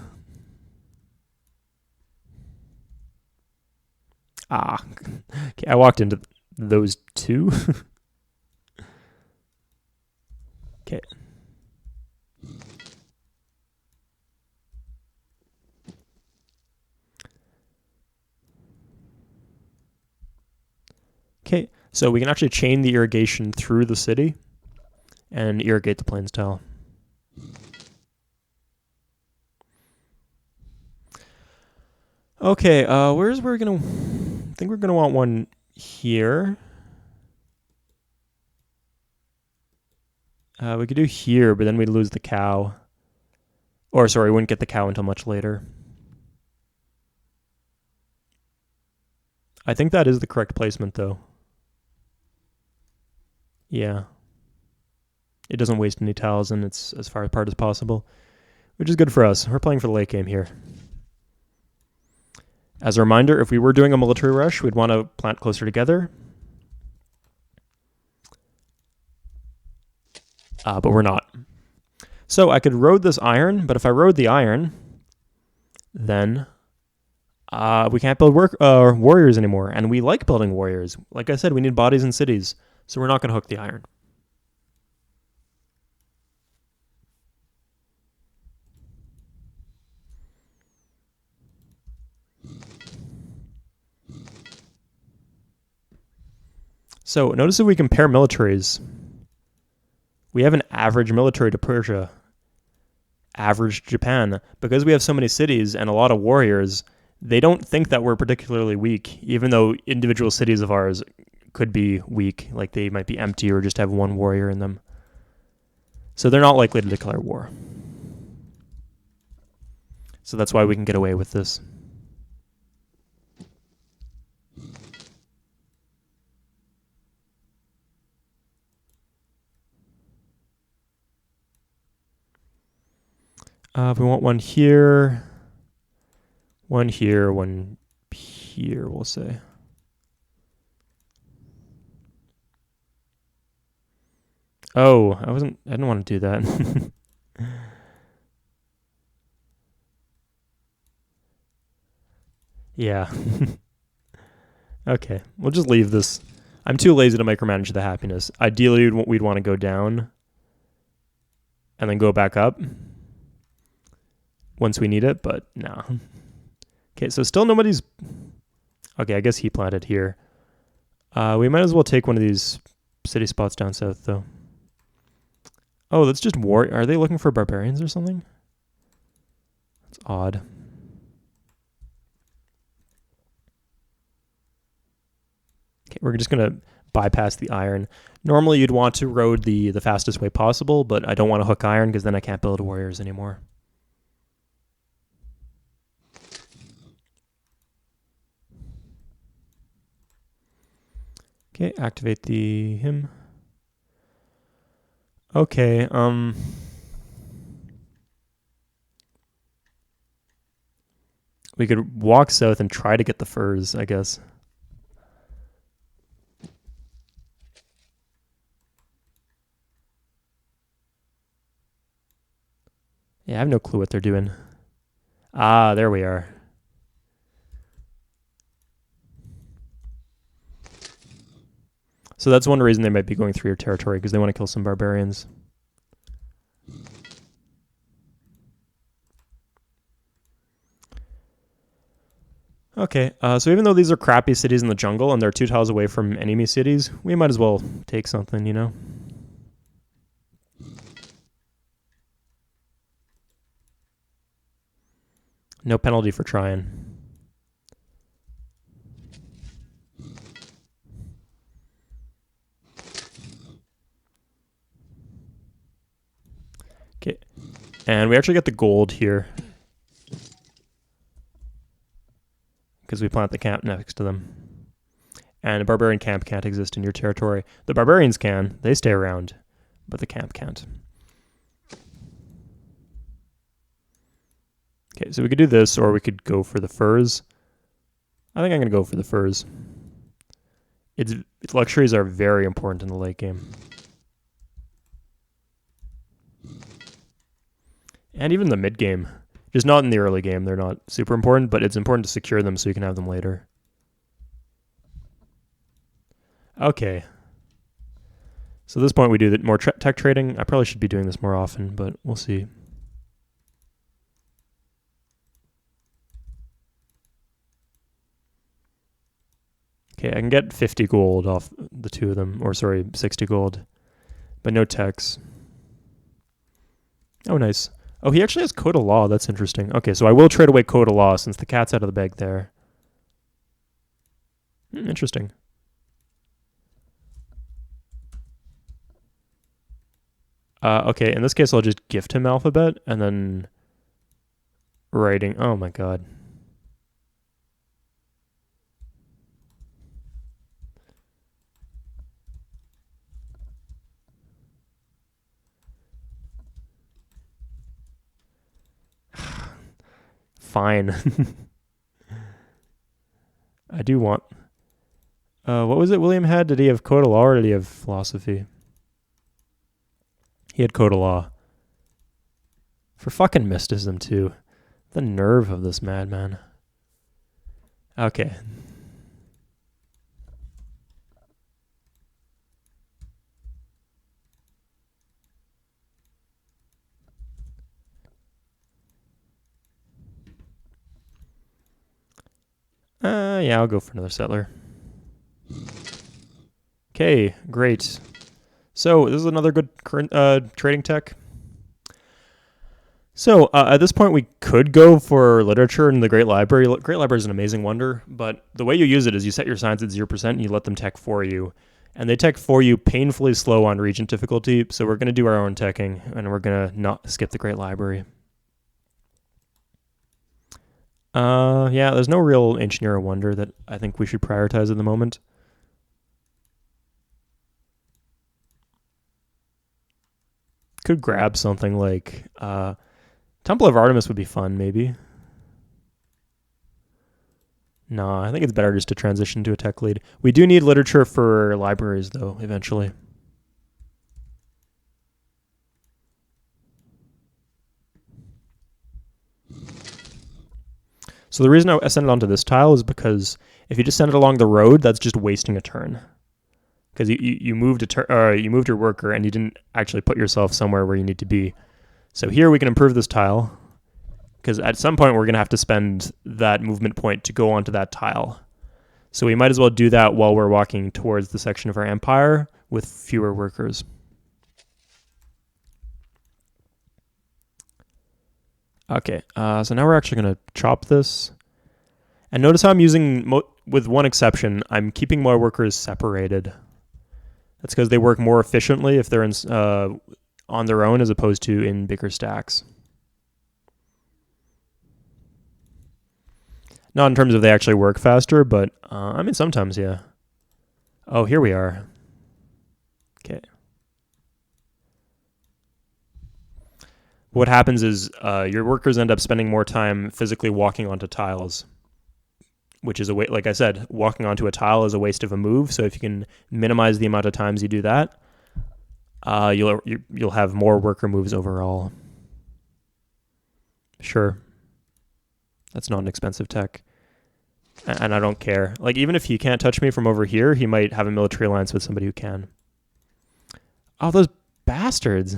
Okay, I walked into those two. Okay. Okay, so we can actually chain the irrigation through the city and irrigate the plains tile. Okay, I think we're gonna want one here. We could do here, but then we'd lose the cow. Or sorry, we wouldn't get the cow until much later. I think that is the correct placement, though. Yeah. It doesn't waste any tiles, and it's as far apart as possible, which is good for us. We're playing for the late game here. As a reminder, if we were doing a military rush, we'd want to plant closer together. But we're not. So I could road this iron, but if I road the iron, then we can't build warriors anymore. And we like building warriors. Like I said, we need bodies in cities, so we're not going to hook the iron. So notice if we compare militaries, we have an average military to Persia, average Japan. Because we have so many cities and a lot of warriors, they don't think that we're particularly weak, even though individual cities of ours could be weak, like they might be empty or just have one warrior in them. So they're not likely to declare war. So that's why we can get away with this. If we want one here, one here, we'll say. Oh, I didn't want to do that. Yeah. Okay, we'll just leave this. I'm too lazy to micromanage the happiness. Ideally, we'd want to go down and then go back up once we need it, but no. Okay, so still nobody's... Okay, I guess he planted here. We might as well take one of these city spots down south, though. Oh, that's just war. Are they looking for barbarians or something? That's odd. Okay, we're just going to bypass the iron. Normally you'd want to road the fastest way possible, but I don't want to hook iron because then I can't build warriors anymore. Okay, activate the him. Okay, we could walk south and try to get the furs, I guess. Yeah, I have no clue what they're doing. Ah, there we are. So that's one reason they might be going through your territory, because they want to kill some barbarians. Okay, so even though these are crappy cities in the jungle and they're 2 tiles away from enemy cities, we might as well take something, you know? No penalty for trying. Okay, and we actually get the gold here because we plant the camp next to them. And a barbarian camp can't exist in your territory. The barbarians can, they stay around, but the camp can't. Okay, so we could do this, or we could go for the furs. I think I'm going to go for the furs. Its luxuries are very important in the late game. And even the mid game. Just not in the early game. They're not super important, but it's important to secure them so you can have them later. Okay. So at this point we do more tech trading. I probably should be doing this more often, but we'll see. Okay, I can get 50 gold off the two of them, or sorry, 60 gold, but no techs. Oh, nice. Oh, he actually has Code of Law. That's interesting. Okay, so I will trade away Code of Law since the cat's out of the bag there. Interesting. Okay, in this case, I'll just gift him Alphabet and then writing. Oh my god. Fine. I do want... what was it William had? Did he have Code of Law or did he have Philosophy? He had Code of Law. For fucking mysticism, too. The nerve of this madman. Okay. Yeah, I'll go for another settler. Okay, great. So this is another good trading tech. So at this point, we could go for literature in the Great Library. Great Library is an amazing wonder, but the way you use it is you set your science at 0% and you let them tech for you. And they tech for you painfully slow on Regent difficulty, so we're going to do our own teching, and we're going to not skip the Great Library. Yeah, there's no real Ancient Era wonder that I think we should prioritize at the moment. Could grab something like Temple of Artemis would be fun, maybe. No, I think it's better just to transition to a tech lead. We do need literature for libraries, though, eventually. So the reason I send it onto this tile is because if you just send it along the road, that's just wasting a turn. Because you moved you moved your worker and you didn't actually put yourself somewhere where you need to be. So here we can improve this tile, because at some point we're going to have to spend that movement point to go onto that tile. So we might as well do that while we're walking towards the section of our empire with fewer workers. Okay, so now we're actually going to chop this. And notice how I'm using, with one exception, I'm keeping my workers separated. That's because they work more efficiently if they're on their own as opposed to in bigger stacks. Not in terms of they actually work faster, but I mean sometimes, yeah. Oh, here we are. Okay. What happens is your workers end up spending more time physically walking onto tiles, which is like I said, walking onto a tile is a waste of a move. So if you can minimize the amount of times you do that, you'll have more worker moves overall. Sure, that's not an expensive tech, and I don't care. Like even if he can't touch me from over here, he might have a military alliance with somebody who can. Oh, those bastards!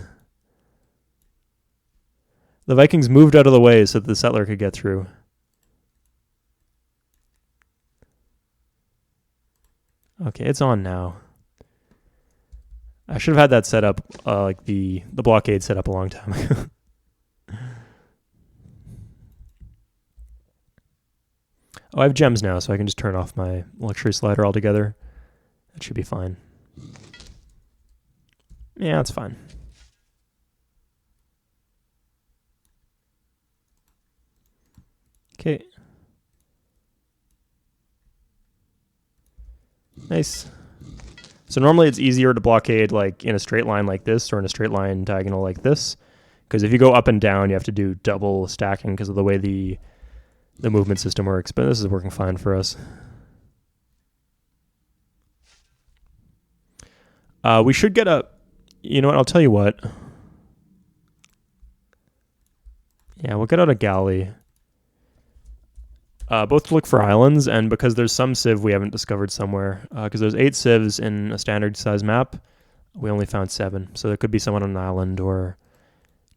The Vikings moved out of the way so that the settler could get through. Okay, it's on now. I should have had that set up, like the blockade set up a long time ago. Oh, I have gems now, so I can just turn off my luxury slider altogether. That should be fine. Yeah, that's fine. Okay. Nice. So normally it's easier to blockade like in a straight line like this or in a straight line diagonal like this. Because if you go up and down, you have to do double stacking because of the way the movement system works. But this is working fine for us. We should get a... You know what? I'll tell you what. Yeah, we'll get out a galley. Both to look for islands, and because there's some civ we haven't discovered somewhere. Because there's 8 civs in a standard size map. We only found 7. So there could be someone on an island or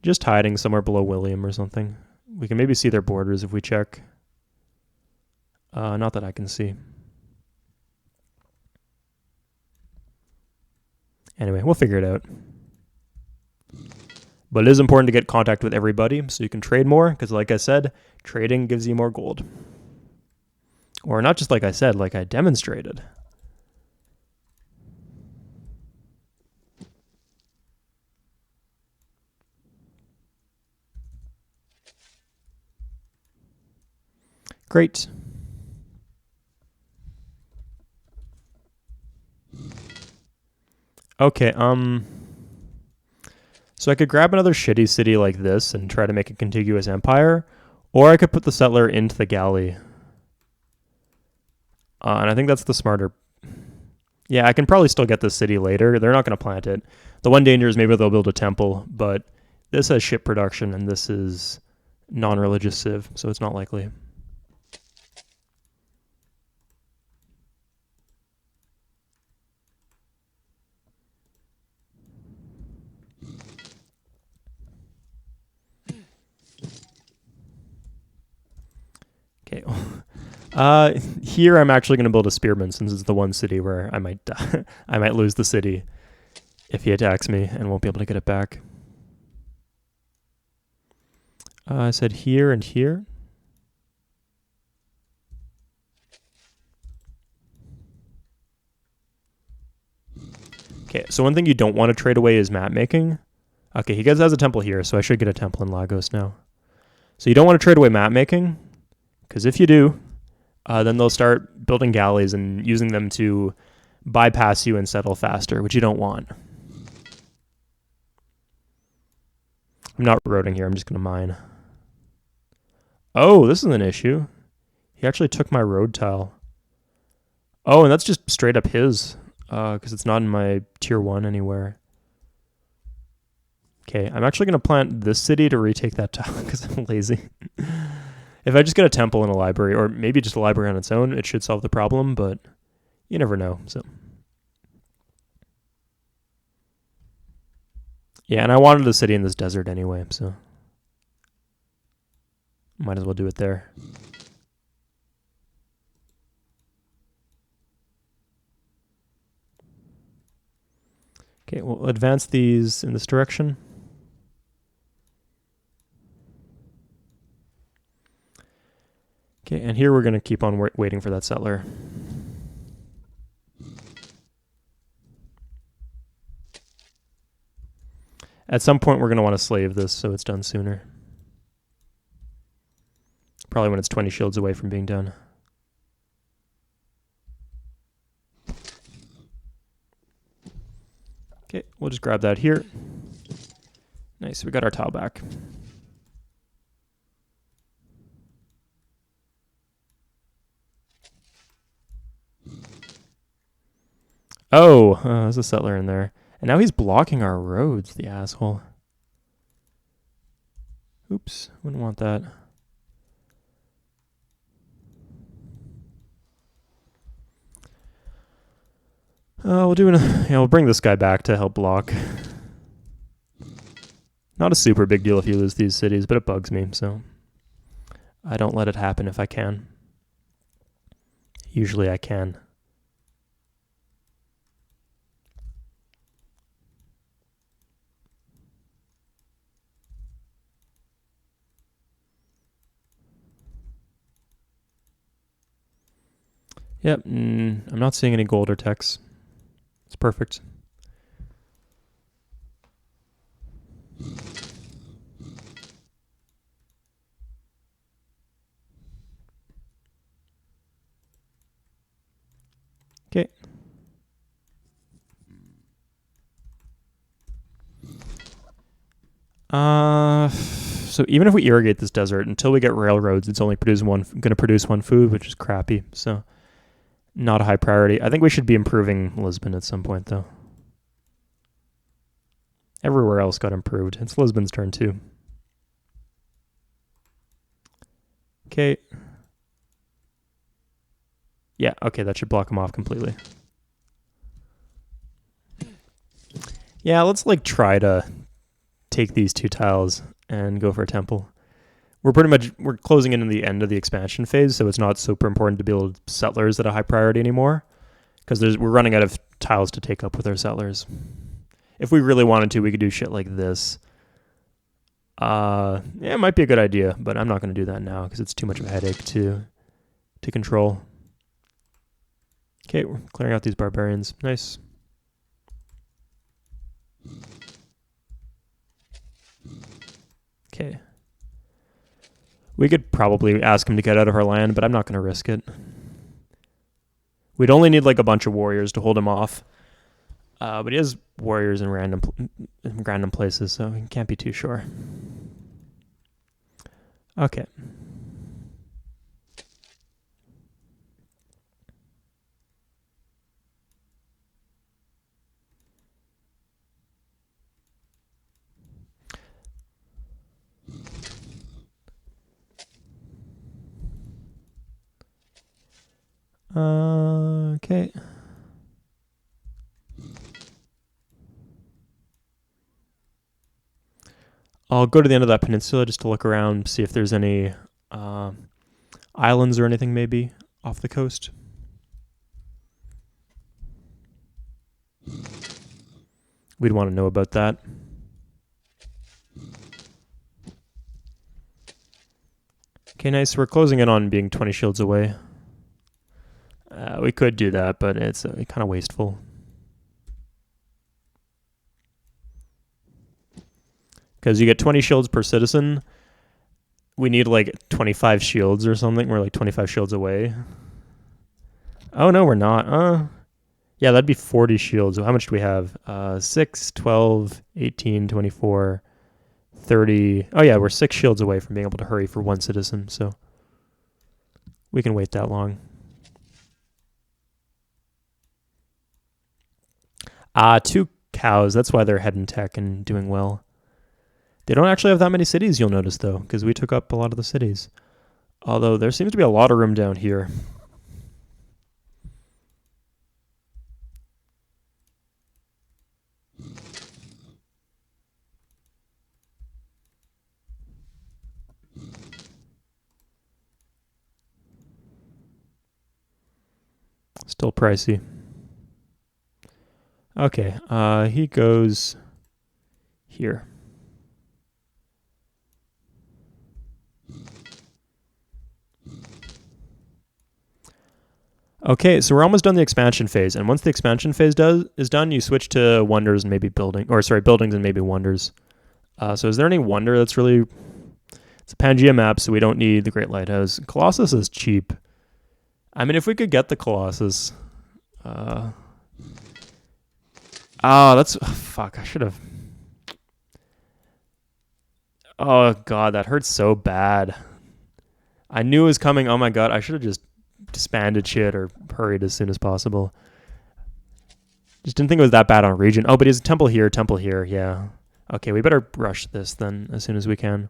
just hiding somewhere below William or something. We can maybe see their borders if we check. Not that I can see. Anyway, we'll figure it out. But it is important to get contact with everybody so you can trade more, because like I said, trading gives you more gold. Or not just like I said, like I demonstrated. Great. Okay, so I could grab another shitty city like this and try to make a contiguous empire, or I could put the settler into the galley. And I think that's the smarter... Yeah, I can probably still get this city later. They're not going to plant it. The one danger is maybe they'll build a temple, but this has ship production and this is non-religious civ, so it's not likely. Okay. Here I'm actually going to build a spearman since it's the one city where I might die. I might lose the city if he attacks me and won't be able to get it back. I said here and here. Okay, so one thing you don't want to trade away is map making. Okay, he has a temple here, so I should get a temple in Lagos now. So you don't want to trade away map making, because if you do, then they'll start building galleys and using them to bypass you and settle faster, which you don't want. I'm not roading here, I'm just going to mine. Oh, this is an issue. He actually took my road tile. Oh, and that's just straight up his, because it's not in my tier 1 anywhere. Okay, I'm actually going to plant this city to retake that tile because I'm lazy. If I just get a temple and a library, or maybe just a library on its own, it should solve the problem, but you never know. So, yeah, and I wanted a city in this desert anyway, so might as well do it there. Okay, we'll advance these in this direction. Okay, and here we're going to keep on waiting for that settler. At some point, we're going to want to slave this so it's done sooner. Probably when it's 20 shields away from being done. Okay, we'll just grab that here. Nice, we got our tile back. Oh, there's a settler in there. And now he's blocking our roads, the asshole. Oops, wouldn't want that. We'll bring this guy back to help block. Not a super big deal if you lose these cities, but it bugs me, so I don't let it happen if I can. Usually I can. Yep, I'm not seeing any gold or techs. It's perfect. Okay. So even if we irrigate this desert, until we get railroads, it's only going to produce one food, which is crappy. So not a high priority. I think we should be improving Lisbon at some point, though. Everywhere else got improved. It's Lisbon's turn, too. Okay. Yeah, okay, that should block them off completely. Yeah, let's try to take these 2 tiles and go for a temple. We're closing in on the end of the expansion phase, so it's not super important to build settlers at a high priority anymore, because we're running out of tiles to take up with our settlers. If we really wanted to, we could do shit like this. Yeah, it might be a good idea, but I'm not going to do that now because it's too much of a headache to control. Okay, we're clearing out these barbarians. Nice. Okay. We could probably ask him to get out of our land, but I'm not going to risk it. We'd only need a bunch of warriors to hold him off. But he has warriors in random places, so he can't be too sure. Okay. Okay. I'll go to the end of that peninsula just to look around, see if there's any islands or anything maybe off the coast. We'd want to know about that. Okay, nice. We're closing in on being 20 shields away. We could do that, but it's kind of wasteful. Because you get 20 shields per citizen. We need 25 shields or something. We're 25 shields away. Oh, no, we're not. Yeah, that'd be 40 shields. How much do we have? 6, 12, 18, 24, 30. Oh, yeah, we're 6 shields away from being able to hurry for 1 citizen, so we can wait that long. 2 cows. That's why they're head in tech and doing well. They don't actually have that many cities, you'll notice, though, because we took up a lot of the cities. Although there seems to be a lot of room down here. Still pricey. Okay, he goes here. Okay, so we're almost done the expansion phase, and once the expansion phase is done, you switch to wonders and maybe buildings and maybe wonders. So is there any wonder that's really? It's a Pangea map, so we don't need the Great Lighthouse. Colossus is cheap. I mean, if we could get the Colossus. Fuck. I should have. Oh god, that hurts so bad. I knew it was coming. Oh my god, I should have just disbanded shit or hurried as soon as possible. Just didn't think it was that bad on region. Oh, but he has a temple here, yeah. Okay, we better rush this then as soon as we can.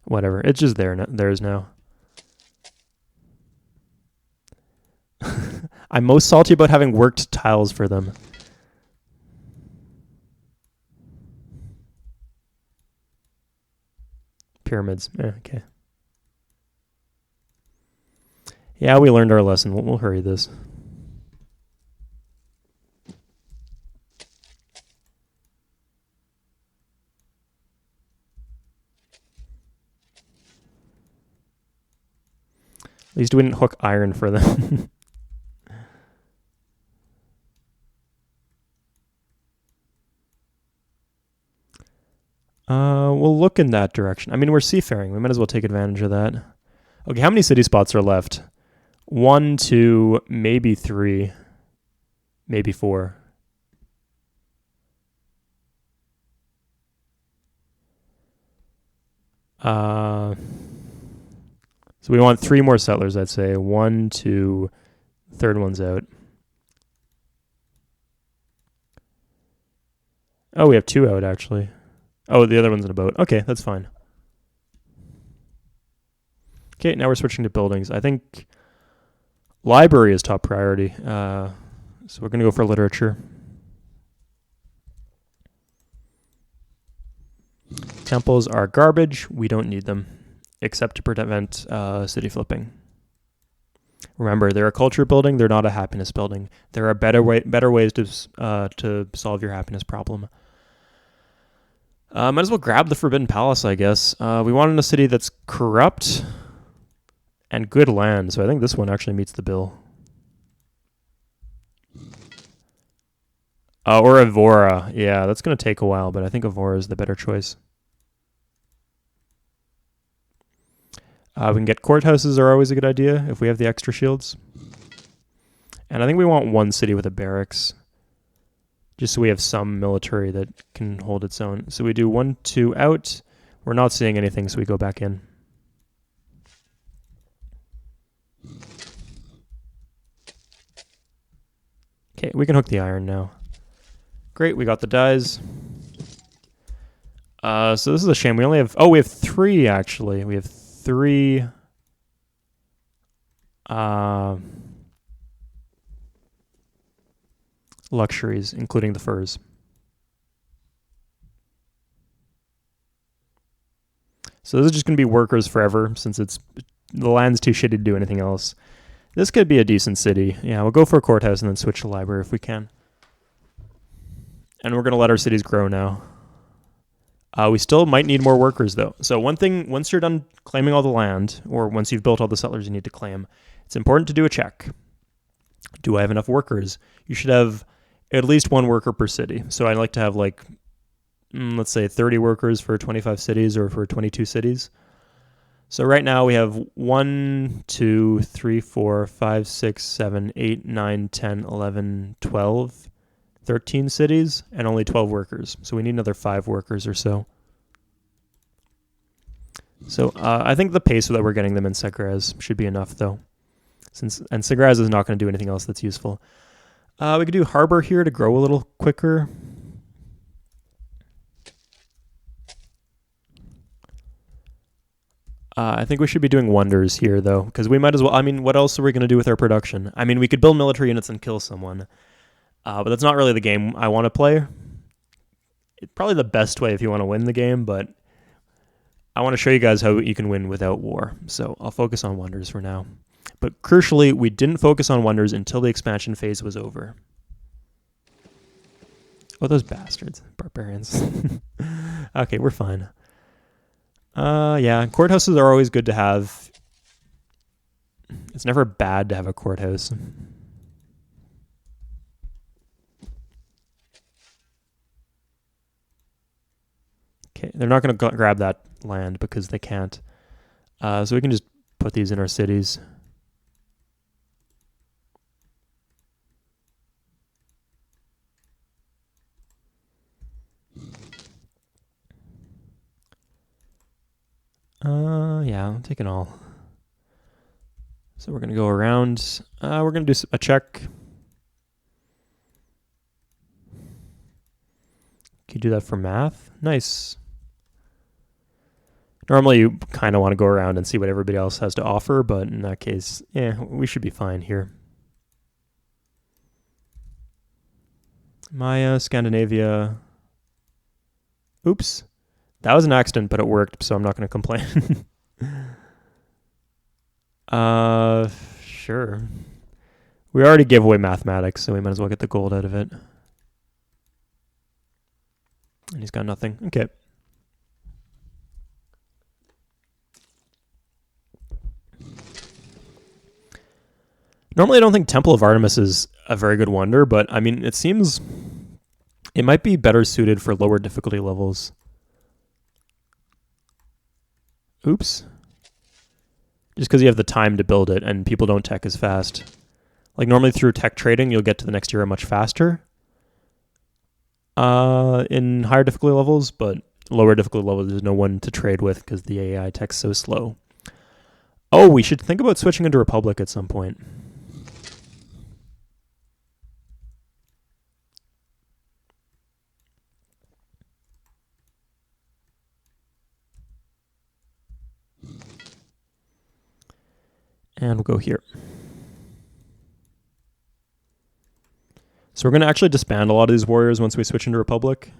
Whatever, it's just theirs now. I'm most salty about having worked tiles for them. Pyramids, okay. Yeah, we learned our lesson. We'll hurry this. At least we didn't hook iron for them. We'll look in that direction. I mean, we're seafaring. We might as well take advantage of that. Okay, how many city spots are left? 1, 2, maybe 3, maybe 4. So we want 3 more settlers, I'd say. 1, 2, third one's out. Oh, we have 2 out, actually. Oh, the other one's in a boat. Okay, that's fine. Okay, now we're switching to buildings. I think library is top priority. So we're going to go for literature. Temples are garbage. We don't need them, except to prevent city flipping. Remember, they're a culture building. They're not a happiness building. There are better ways to solve your happiness problem. Might as well grab the Forbidden Palace, I guess. We wanted a city that's corrupt and good land, so I think this one actually meets the bill. Or Evora. Yeah, that's going to take a while, but I think Evora is the better choice. We can get courthouses are always a good idea if we have the extra shields. And I think we want one city with a barracks, just so we have some military that can hold its own. So we do 1, 2 out. We're not seeing anything, so we go back in. Okay, we can hook the iron now. Great, we got the dyes. So this is a shame. We only have... Oh, we have 3, actually. We have 3... luxuries, including the furs. So this is just going to be workers forever, since the land's too shitty to do anything else. This could be a decent city. Yeah, we'll go for a courthouse and then switch to library if we can. And we're going to let our cities grow now. We still might need more workers, though. So one thing, once you're done claiming all the land, or once you've built all the settlers you need to claim, it's important to do a check. Do I have enough workers? You should have at least 1 worker per city. So I'd like to have, like, let's say 30 workers for 25 cities or for 22 cities. So right now we have 1, 2, 3, 4, 5, 6, 7, 8, 9, 10, 11, 12, 13 cities and only 12 workers. So we need another 5 workers or so. So I think the pace that we're getting them in Segraz should be enough, though. And Segraz is not going to do anything else that's useful. We could do Harbor here to grow a little quicker. I think we should be doing wonders here, though, because we might as well... I mean, what else are we going to do with our production? I mean, we could build military units and kill someone, but that's not really the game I want to play. It's probably the best way if you want to win the game, but I want to show you guys how you can win without war, so I'll focus on wonders for now. But crucially, we didn't focus on wonders until the expansion phase was over. Oh, those bastards. Barbarians. Okay, we're fine. Yeah, courthouses are always good to have. It's never bad to have a courthouse. Okay, they're not going to grab that land because they can't. So we can just put these in our cities. Yeah, I'll take it all. So we're going to go around. We're going to do a check. Can you do that for math? Nice. Normally you kind of want to go around and see what everybody else has to offer, but in that case, yeah, we should be fine here. Maya, Scandinavia. Oops. That was an accident, but it worked, so I'm not going to complain. Sure. We already gave away mathematics, so we might as well get the gold out of it. And he's got nothing. Okay. Normally, I don't think Temple of Artemis is a very good wonder, but I mean, it seems it might be better suited for lower difficulty levels. Oops. Just because you have the time to build it and people don't tech as fast. Like normally through tech trading, you'll get to the next era much faster in higher difficulty levels, but lower difficulty levels, there's no one to trade with because the AI tech's so slow. Oh, we should think about switching into Republic at some point. And we'll go here. So we're going to actually disband a lot of these warriors once we switch into Republic.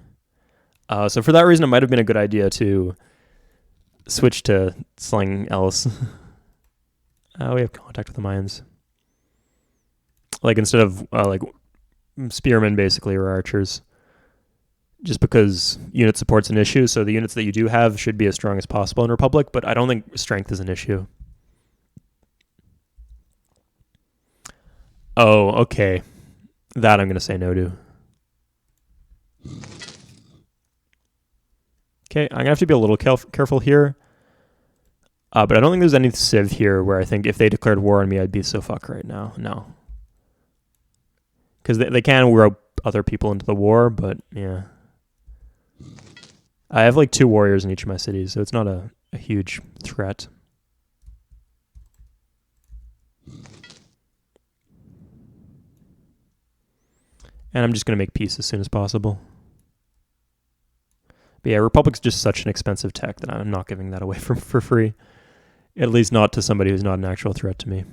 So for that reason, it might have been a good idea to switch to something else. We have contact with the Mayans. Like instead of like spearmen basically or archers. Just because unit support's an issue, so the units that you do have should be as strong as possible in Republic, but I don't think strength is an issue. Oh, okay. That I'm going to say no to. Okay, I'm going to have to be a little careful here. But I don't think there's any civ here where I think if they declared war on me, I'd be so fucked right now. No. Because they can rope other people into the war, but yeah. I have like 2 warriors in each of my cities, so it's not a huge threat. And I'm just going to make peace as soon as possible. But yeah, Republic's just such an expensive tech that I'm not giving that away for free. At least not to somebody who's not an actual threat to me.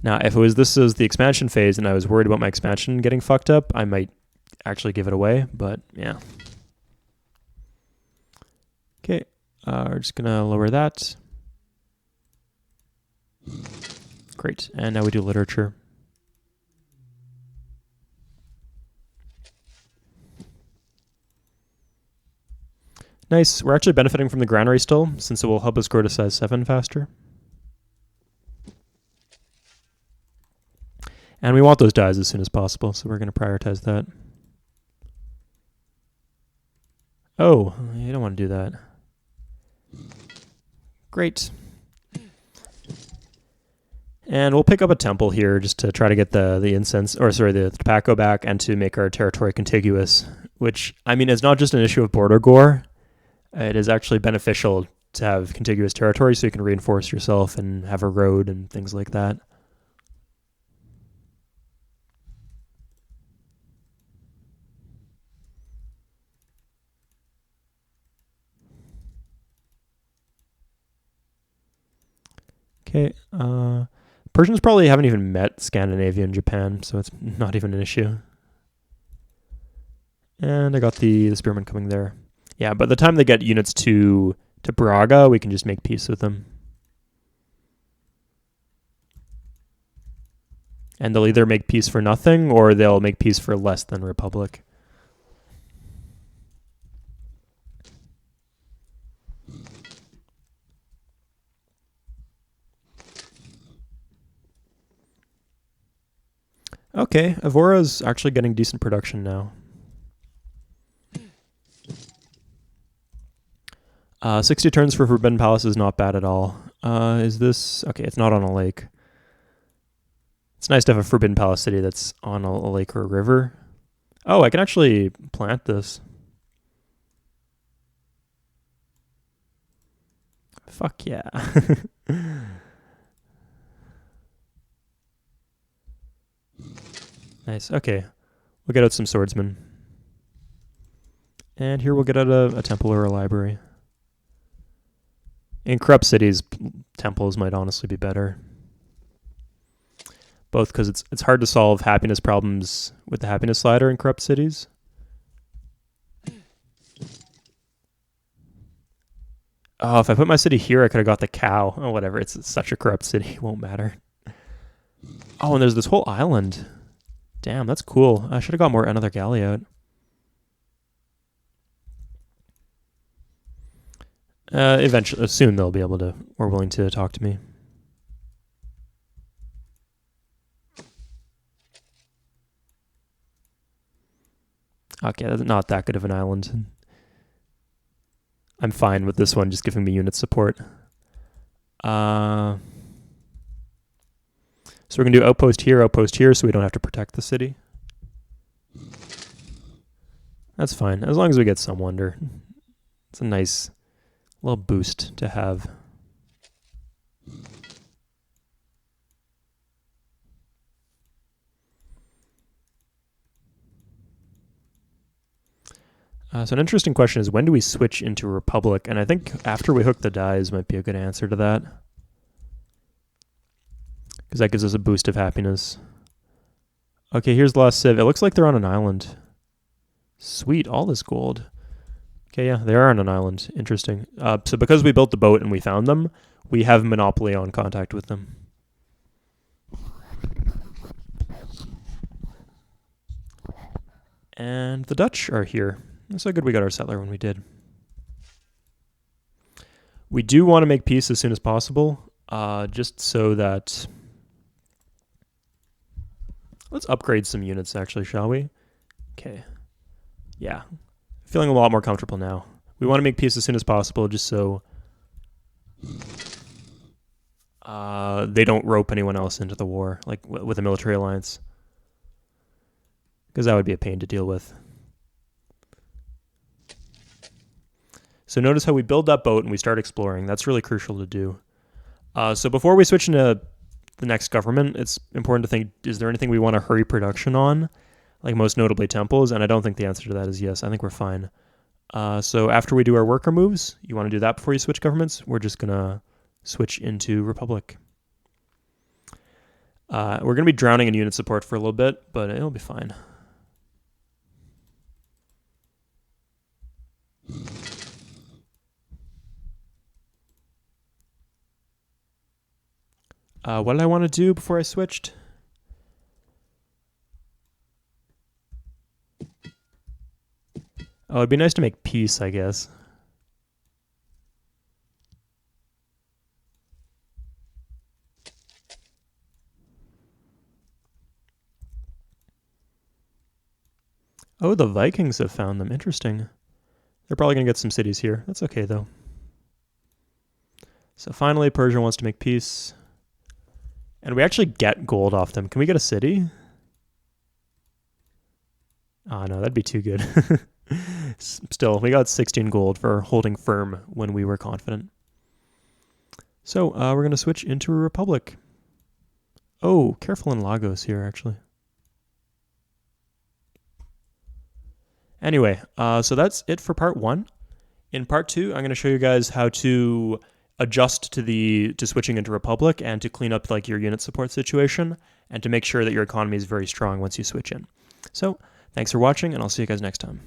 Now, if this was the expansion phase and I was worried about my expansion getting fucked up, I might actually give it away, but yeah. Okay, we're just going to lower that. Great, and now we do literature. Nice. We're actually benefiting from the granary still, since it will help us grow to size 7 faster. And we want those dyes as soon as possible, so we're going to prioritize that. Oh, you don't want to do that. Great. And we'll pick up a temple here just to try to get the tobacco back and to make our territory contiguous, which, I mean, is not just an issue of border gore. It is actually beneficial to have contiguous territory so you can reinforce yourself and have a road and things like that. Okay, Persians probably haven't even met Scandinavia and Japan, so it's not even an issue. And I got the spearmen coming there. Yeah, by the time they get units to Braga, we can just make peace with them. And they'll either make peace for nothing or they'll make peace for less than Republic. Okay, Avora's actually getting decent production now. 60 turns for Forbidden Palace is not bad at all. Is this... Okay, it's not on a lake. It's nice to have a Forbidden Palace city that's on a lake or a river. Oh, I can actually plant this. Fuck yeah. Nice. Okay. We'll get out some swordsmen. And here we'll get out a temple or a library. In corrupt cities, temples might honestly be better. Both because it's hard to solve happiness problems with the happiness slider in corrupt cities. Oh, if I put my city here, I could have got the cow. Oh, whatever. It's such a corrupt city. It won't matter. Oh, and there's this whole island. Damn, that's cool. I should have got another galley out. Eventually, soon they'll be able to, or willing to talk to me. Okay, that's not that good of an island. I'm fine with this one just giving me unit support. So we're going to do outpost here, so we don't have to protect the city. That's fine, as long as we get some wonder. It's a nice little boost to have. So an interesting question is, when do we switch into a republic? And I think after we hook the dies might be a good answer to that. Because that gives us a boost of happiness. Okay, here's the last civ. It looks like they're on an island. Sweet, all this gold. Okay, yeah, they are on an island. Interesting. So because we built the boat and we found them, we have monopoly on contact with them. And the Dutch are here. It's so good we got our settler when we did. We do want to make peace as soon as possible, just so that... Let's upgrade some units, actually, shall we? Okay. Yeah. Feeling a lot more comfortable now. We want to make peace as soon as possible, just so they don't rope anyone else into the war, like with a military alliance. Because that would be a pain to deal with. So notice how we build that boat and we start exploring. That's really crucial to do. So before we switch into the next government, it's important to think, is there anything we want to hurry production on? Like most notably temples, and I don't think the answer to that is yes. I think we're fine. So after we do our worker moves, you want to do that before you switch governments? We're just going to switch into Republic. We're going to be drowning in unit support for a little bit, but it'll be fine. What did I want to do before I switched? Oh, it'd be nice to make peace, I guess. Oh, the Vikings have found them. Interesting. They're probably going to get some cities here. That's okay, though. So finally, Persia wants to make peace. And we actually get gold off them. Can we get a city? Oh, no, that'd be too good. Still, we got 16 gold for holding firm when we were confident. So, we're going to switch into a republic. Oh, careful in Lagos here, actually. Anyway, so that's it for part 1. In part 2, I'm going to show you guys how to adjust to switching into Republic and to clean up like your unit support situation and to make sure that your economy is very strong once you switch in. So, thanks for watching, and I'll see you guys next time.